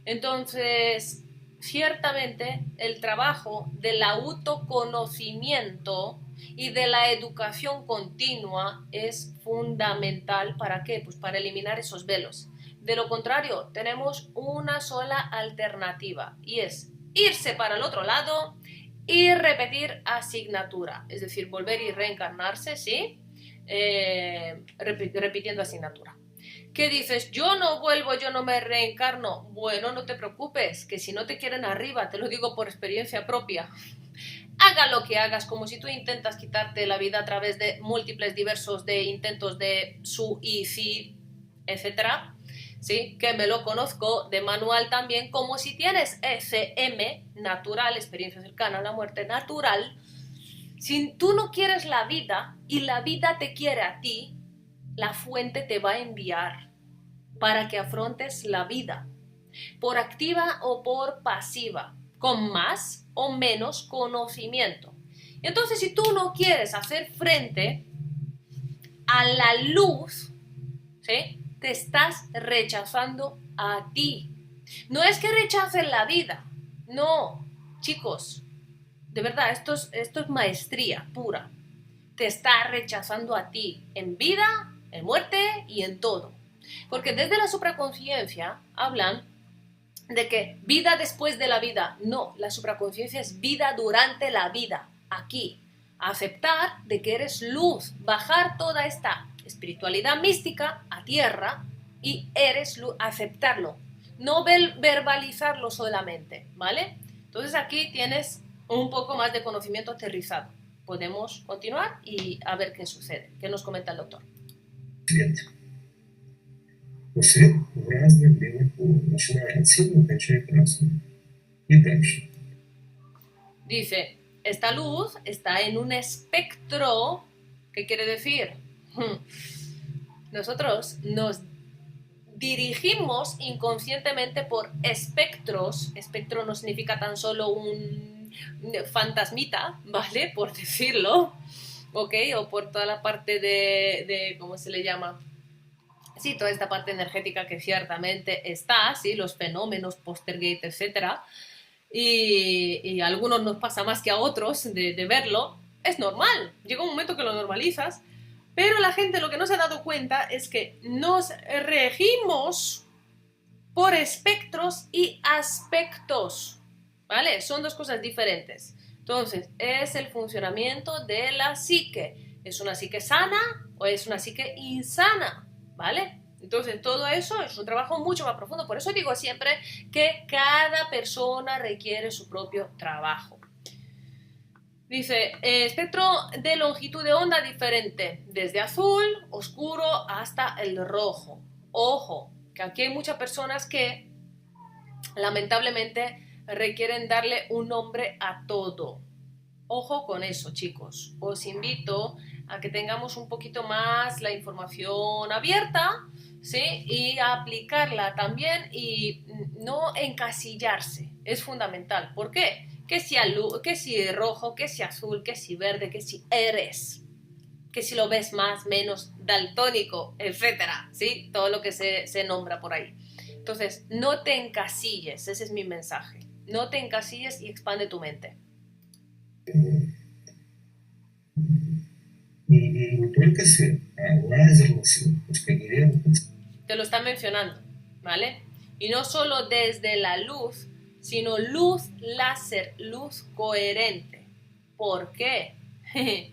Entonces, ciertamente el trabajo del autoconocimiento y de la educación continua es fundamental. ¿Para qué? Pues para eliminar esos velos. De lo contrario, tenemos una sola alternativa, y es irse para el otro lado y repetir asignatura, es decir, volver y reencarnarse, ¿sí? Repitiendo asignatura. ¿Qué dices? Yo no vuelvo, yo no me reencarno. Bueno, no te preocupes, que si no te quieren arriba, te lo digo por experiencia propia, haga lo que hagas, como si tú intentas quitarte la vida a través de múltiples diversos de intentos de suicidio, etcétera, ¿sí? Que me lo conozco de manual también, como si tienes ECM, natural, experiencia cercana a la muerte natural. Si tú no quieres la vida y la vida te quiere a ti, la fuente te va a enviar para que afrontes la vida, por activa o por pasiva, con más o menos conocimiento. Y entonces, si tú no quieres hacer frente a la luz, ¿sí?, te estás rechazando a ti. No es que rechaces la vida, no, chicos, de verdad, esto es maestría pura. Te está rechazando a ti en vida, en muerte y en todo. Porque desde la supraconciencia hablan de que vida después de la vida. No, la supraconciencia es vida durante la vida, aquí. Aceptar de que eres luz, bajar toda esta espiritualidad mística a tierra y eres luz, aceptarlo. No verbalizarlo solamente, ¿vale? Entonces aquí tienes un poco más de conocimiento aterrizado. Podemos continuar y a ver qué sucede. ¿Qué nos comenta el doctor? Свет. Но свет в разных белых полах, начиная от синего, кончая красным. И дальше. Dice, esta luz está en un espectro. ¿Qué quiere decir? Nosotros nos dirigimos inconscientemente por espectros. Espectro no significa tan solo un fantasmita, ¿vale? Por decirlo, ¿ok? O por toda la parte de ¿cómo se le llama? Sí, toda esta parte energética que ciertamente está, sí, los fenómenos, Poltergeist, etcétera. Y a algunos nos pasa más que a otros de verlo. Es normal, llega un momento que lo normalizas, pero la gente lo que no se ha dado cuenta es que nos regimos por espectros y aspectos, ¿vale? Son dos cosas diferentes. Entonces, es el funcionamiento de la psique. ¿Es una psique sana o es una psique insana? ¿Vale? Entonces, todo eso es un trabajo mucho más profundo. Por eso digo siempre que cada persona requiere su propio trabajo. Dice, espectro de longitud de onda diferente, desde azul, oscuro, hasta el rojo. Ojo, que aquí hay muchas personas que lamentablemente requieren darle un nombre a todo. Ojo con eso, chicos. Os invito a que tengamos un poquito más la información abierta, ¿sí? Y a aplicarla también y no encasillarse. Es fundamental. ¿Por qué? Que si rojo, que si azul, que si verde, que si eres, que si lo ves más, menos, daltónico, etcétera, ¿sí? Todo lo que se nombra por ahí. Entonces, no te encasilles, ese es mi mensaje. No te encasilles y expande tu mente. И не только свет, а лазерный свет, ускорение. Te lo está mencionando, ¿vale? Y no solo desde la luz, sino luz láser, luz coherente. ¿Por qué?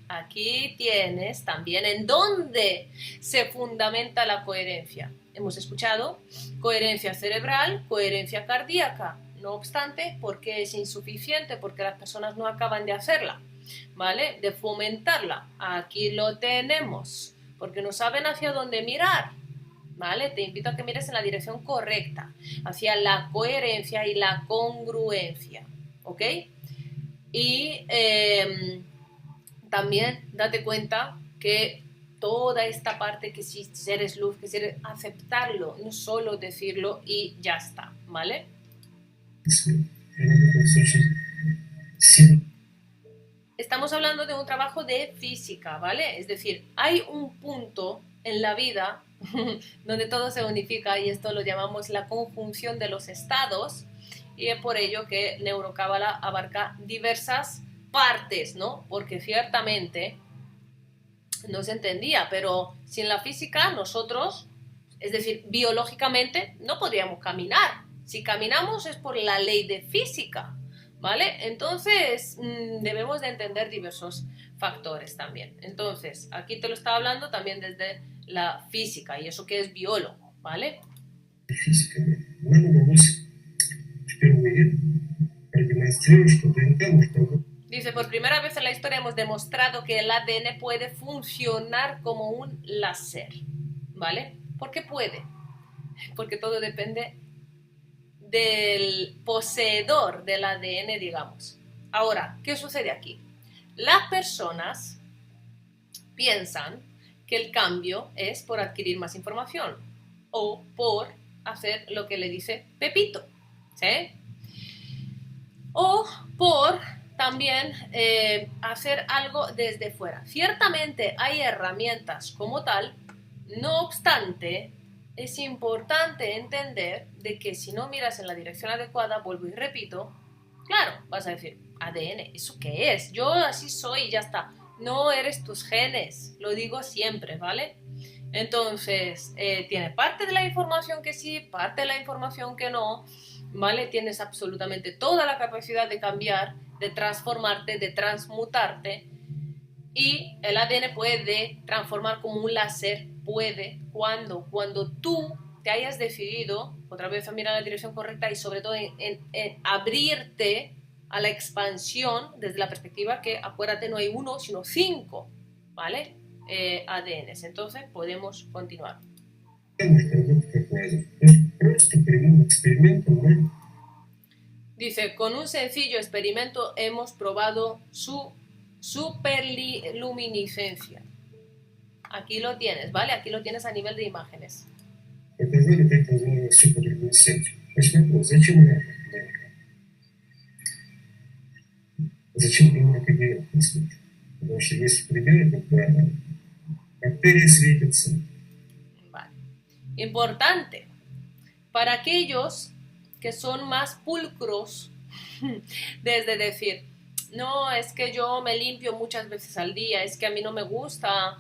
Aquí tienes también en dónde se fundamenta la coherencia. Hemos escuchado coherencia cerebral, coherencia cardíaca. No obstante, ¿por qué es insuficiente? Porque las personas no acaban de hacerla, ¿vale? De fomentarla. Aquí lo tenemos, porque no saben hacia dónde mirar, ¿vale? Te invito a que mires en la dirección correcta, hacia la coherencia y la congruencia, ¿ok? Y también date cuenta que toda esta parte que si eres luz, que si eres aceptarlo, no solo decirlo y ya está, ¿vale? Estamos hablando de un trabajo de física, ¿vale? Es decir, hay un punto en la vida donde todo se unifica y esto lo llamamos la conjunción de los estados y es por ello que Neurocábala abarca diversas partes, ¿no? Porque ciertamente no se entendía, pero sin la física nosotros, es decir, biológicamente no podríamos caminar. Si caminamos es por la ley de física, ¿vale? Entonces debemos de entender diversos factores también. Entonces, aquí te lo estaba hablando también desde la física y eso que es biólogo, ¿vale? Физика. Нам удалось впервые продемонстрировать, что ДНК может работать. Dice, por primera vez en la historia hemos demostrado que el ADN puede funcionar como un láser, ¿vale? ¿Por qué puede? Porque todo depende del poseedor del ADN, digamos. Ahora, ¿qué sucede aquí? Las personas piensan que el cambio es por adquirir más información o por hacer lo que le dice Pepito, ¿sí? O por también hacer algo desde fuera. Ciertamente hay herramientas como tal, no obstante, es importante entender de que si no miras en la dirección adecuada, vuelvo y repito, claro, vas a decir, ADN, ¿eso qué es? Yo así soy y ya está. No eres tus genes, lo digo siempre, ¿vale? Entonces, tiene parte de la información que sí, parte de la información que no, ¿vale? Tienes absolutamente toda la capacidad de cambiar, de transformarte, de transmutarte, y el ADN puede transformar como un láser, puede, cuando tú te hayas decidido, otra vez a mirar en la dirección correcta y sobre todo en abrirte a la expansión desde la perspectiva que, acuérdate, no hay uno, sino 5, ¿vale? ADNs. Entonces podemos continuar. Dice, con un sencillo experimento hemos probado su superluminiscencia. Aquí lo tienes, ¿vale? Aquí lo tienes a nivel de imágenes. Зачем именно поверхностный свет? Потому что есть примеры, когда бактерии светятся. Vale. Importante. Para aquellos que son más pulcros, desde decir, no, es que yo me limpio muchas veces al día, es que a mí no me gusta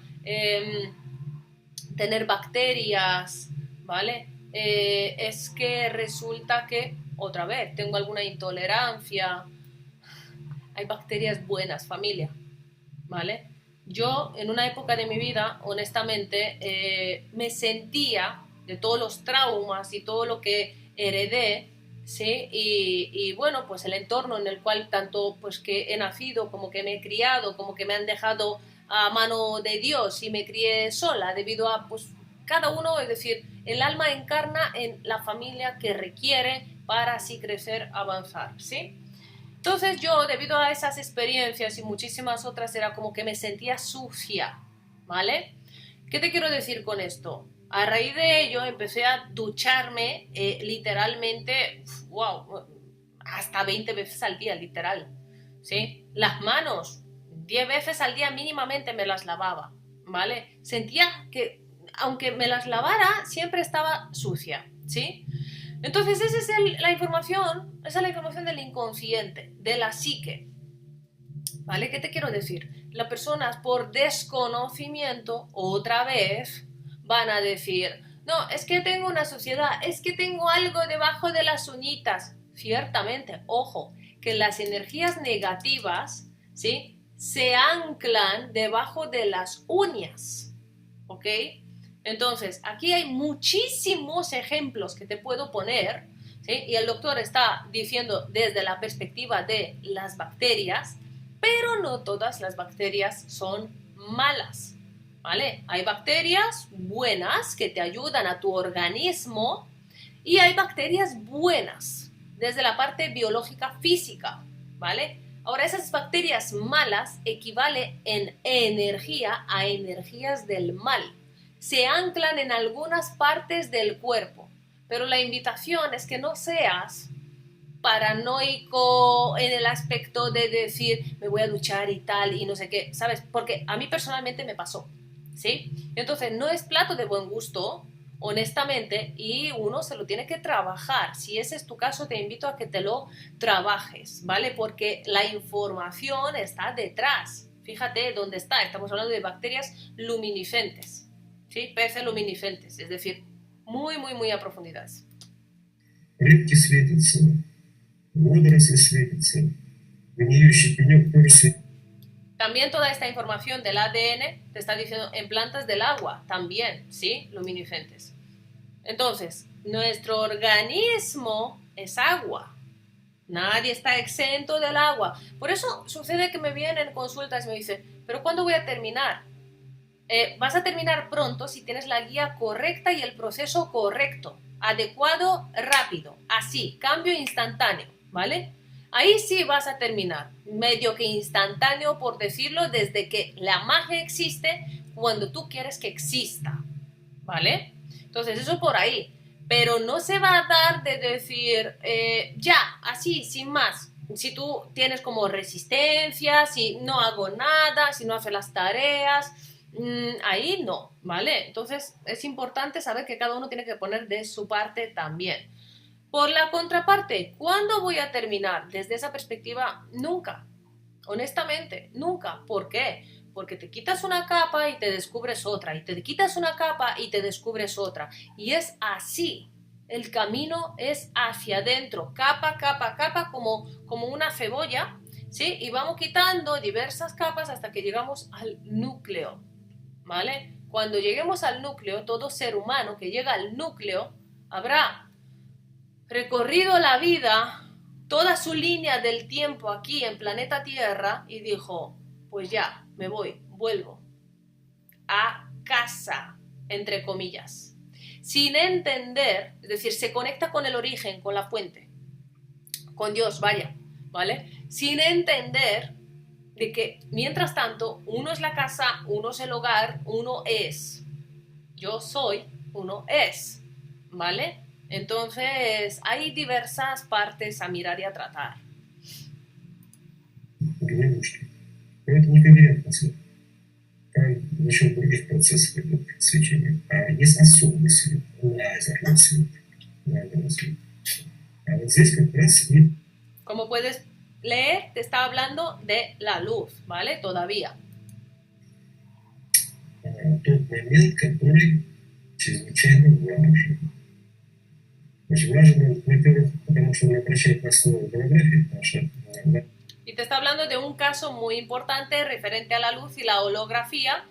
tener bacterias, ¿vale? Es que resulta que, otra vez, tengo alguna intolerancia. Hay bacterias buenas, familia, ¿vale? Yo, en una época de mi vida, honestamente, me sentía de todos los traumas y todo lo que heredé, ¿sí? Y bueno, pues el entorno en el cual tanto pues que he nacido, como que me he criado, como que me han dejado a mano de Dios y me crié sola debido a, pues, cada uno, es decir, el alma encarna en la familia que requiere para así crecer, avanzar, ¿sí? Entonces yo, debido a esas experiencias y muchísimas otras, era como que me sentía sucia, ¿vale? ¿Qué te quiero decir con esto? A raíz de ello empecé a ducharme literalmente, wow, hasta 20 veces al día, literal, ¿sí? Las manos, 10 veces al día mínimamente me las lavaba, ¿vale? Sentía que, aunque me las lavara, siempre estaba sucia, ¿sí? Entonces esa es la información del inconsciente, de la psique, ¿vale? ¿Qué te quiero decir? Las personas por desconocimiento, otra vez, van a decir, no, es que tengo una suciedad, es que tengo algo debajo de las uñitas. Ciertamente, ojo, que las energías negativas, ¿sí?, se anclan debajo de las uñas, ¿ok? Entonces, aquí hay muchísimos ejemplos que te puedo poner, ¿sí? Y el doctor está diciendo desde la perspectiva de las bacterias, pero no todas las bacterias son malas, ¿vale? Hay bacterias buenas que te ayudan a tu organismo y hay bacterias buenas desde la parte biológica física, ¿vale? Ahora, esas bacterias malas equivalen en energía a energías del mal. Se anclan en algunas partes del cuerpo, pero la invitación es que no seas paranoico en el aspecto de decir me voy a duchar y tal y no sé qué, ¿sabes? Porque a mí personalmente me pasó, ¿sí? Entonces no es plato de buen gusto, honestamente, y uno se lo tiene que trabajar. Si ese es tu caso, te invito a que te lo trabajes, ¿vale? Porque la información está detrás. Fíjate dónde está. Estamos hablando de bacterias luminiscentes, ¿sí? Peces luminiscentes, es decir, muy, muy, muy a profundidades. Рыбки светятся, водоросли светятся, гниющий пенек тоже светится. También toda esta información del ADN te está diciendo en plantas del agua, también, ¿sí? Luminiscentes. Entonces, nuestro organismo es agua. Nadie está exento del agua. Por eso sucede que me vienen en consultas y me dicen, ¿pero cuándo voy a terminar? Vas a terminar pronto si tienes la guía correcta y el proceso correcto, adecuado, rápido, así, cambio instantáneo, ¿vale? Ahí sí vas a terminar, medio que instantáneo por decirlo, desde que la magia existe cuando tú quieres que exista, ¿vale? Entonces eso por ahí, pero no se va a dar de decir, ya, así, sin más. Si tú tienes como resistencia, si no hago nada, si no haces las tareas, ahí no, ¿vale? Entonces es importante saber que cada uno tiene que poner de su parte también. Por la contraparte, ¿cuándo voy a terminar? Desde esa perspectiva, nunca. Honestamente, nunca. ¿Por qué? Porque te quitas una capa y te descubres otra, y te quitas una capa y te descubres otra. Y es así. El camino es hacia adentro, capa, capa, capa, como una cebolla, ¿sí? Y vamos quitando diversas capas hasta que llegamos al núcleo, ¿vale? Cuando lleguemos al núcleo, todo ser humano que llega al núcleo habrá recorrido la vida, toda su línea del tiempo aquí en planeta Tierra y dijo, pues ya, me voy, vuelvo a casa, entre comillas, sin entender, es decir, se conecta con el origen, con la fuente, con Dios, vaya, ¿vale? Sin entender de que, mientras tanto, uno es la casa, uno es el hogar, uno es. Yo soy, uno es, ¿vale? Entonces, hay diversas partes a mirar y a tratar. Гнилушки. Поэтому некогерентно свет. Там насчет других процессов идет свечение. А есть особый свет, лазерный свет. Лазерный свет. А вот здесь как раз и... Como puedes leer, te está hablando de la luz, ¿vale? Todavía. Тот момент, который чрезвычайно важен. Очень важен, во-первых, потому что он обращает нас снова к голографии, потому что... Y te está hablando de un caso muy importante referente a la luz y la holografía,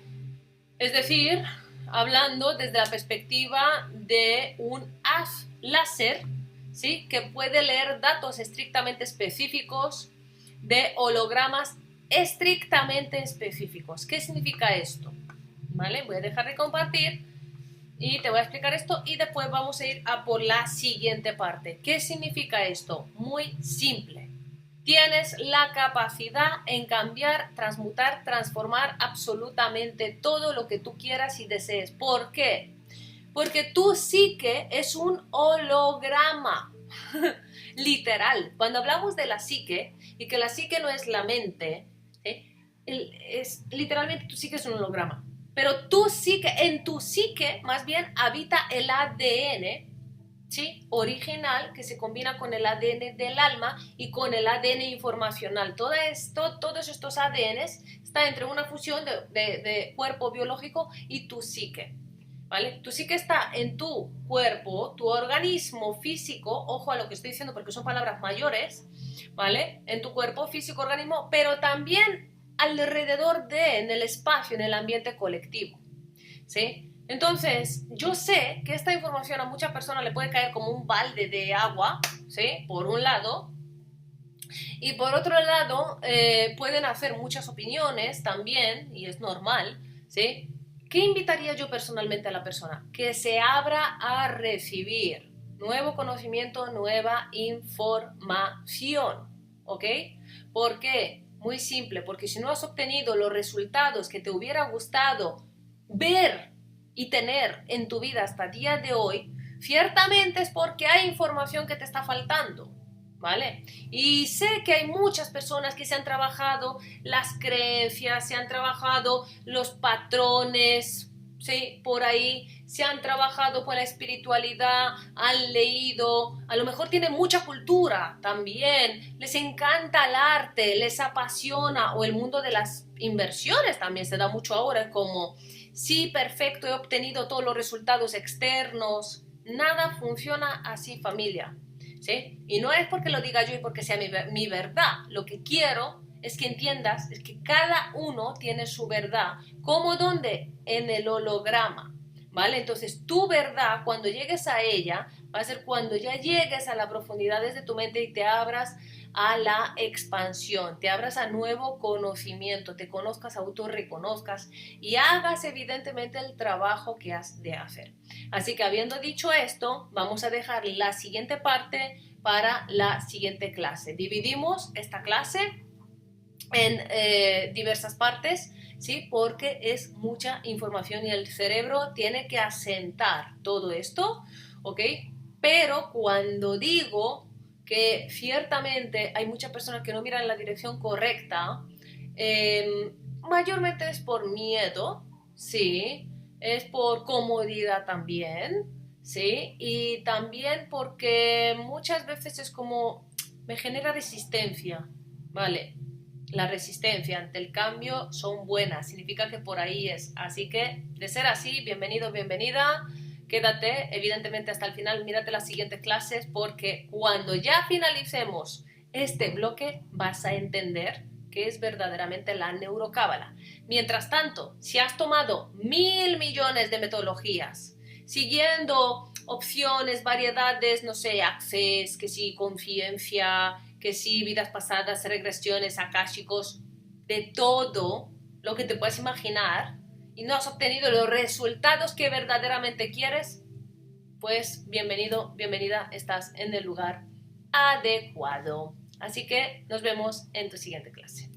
es decir, hablando desde la perspectiva de un haz láser, ¿sí? Que puede leer datos estrictamente específicos de hologramas estrictamente específicos. ¿Qué significa esto? ¿Vale? Voy a dejar de compartir y te voy a explicar esto y después vamos a ir a por la siguiente parte. ¿Qué significa esto? Muy simple. Tienes la capacidad en cambiar, transmutar, transformar absolutamente todo lo que tú quieras y desees. ¿Por qué? Porque tu psique es un holograma. Literal. Cuando hablamos de la psique, y que la psique no es la mente, es literalmente tu psique es un holograma. Pero tu psique, en tu psique, más bien habita el ADN, ¿sí? Original, que se combina con el ADN del alma y con el ADN informacional. Todo esto, todos estos ADNs está entre una fusión de cuerpo biológico y tu psique, ¿vale? Tu psique está en tu cuerpo, tu organismo físico, ojo a lo que estoy diciendo porque son palabras mayores, ¿vale? En tu cuerpo físico, organismo, pero también alrededor en el espacio, en el ambiente colectivo, ¿sí? Entonces, yo sé que esta información a muchas personas le puede caer como un balde de agua, ¿sí? Por un lado. Y por otro lado, pueden hacer muchas opiniones también, y es normal, ¿sí? ¿Qué invitaría yo personalmente a la persona? Que se abra a recibir nuevo conocimiento, nueva información, ¿ok? ¿Por qué? Muy simple, porque si no has obtenido los resultados que te hubiera gustado ver y tener en tu vida hasta el día de hoy, ciertamente es porque hay información que te está faltando, ¿vale? Y sé que hay muchas personas que se han trabajado las creencias, se han trabajado los patrones, ¿sí? Por ahí, se han trabajado con la espiritualidad, han leído, a lo mejor tienen mucha cultura también, les encanta el arte, les apasiona, o el mundo de las inversiones también se da mucho ahora, como... Sí, perfecto, he obtenido todos los resultados externos. Nada funciona así, familia, ¿sí? Y no es porque lo diga yo y porque sea mi verdad. Lo que quiero es que entiendas es que cada uno tiene su verdad. ¿Cómo dónde? En el holograma. ¿vale? Entonces, tu verdad, cuando llegues a ella, va a ser cuando ya llegues a las profundidades de tu mente y te abras a la expansión, te abras a nuevo conocimiento, te conozcas, autorreconozcas y hagas evidentemente el trabajo que has de hacer. Así que habiendo dicho esto, vamos a dejar la siguiente parte para la siguiente clase. Dividimos esta clase en diversas partes, ¿sí? Porque es mucha información y el cerebro tiene que asentar todo esto, ¿ok? Pero cuando digo que ciertamente hay muchas personas que no miran en la dirección correcta, mayormente es por miedo, ¿sí? Es por comodidad también, ¿sí? Y también porque muchas veces es como me genera resistencia, ¿vale? La resistencia ante el cambio son buenas, significa que por ahí es. Así que, de ser así, bienvenido, bienvenida, quédate, evidentemente hasta el final, mírate las siguientes clases, porque cuando ya finalicemos este bloque vas a entender qué es verdaderamente la neurocábala. Mientras tanto, si has tomado 1.000 millones de metodologías, siguiendo opciones, variedades, no sé, Access, que sí, conciencia, que sí, vidas pasadas, regresiones, akáshicos, de todo lo que te puedes imaginar y no has obtenido los resultados que verdaderamente quieres, pues bienvenido, bienvenida, estás en el lugar adecuado. Así que nos vemos en tu siguiente clase.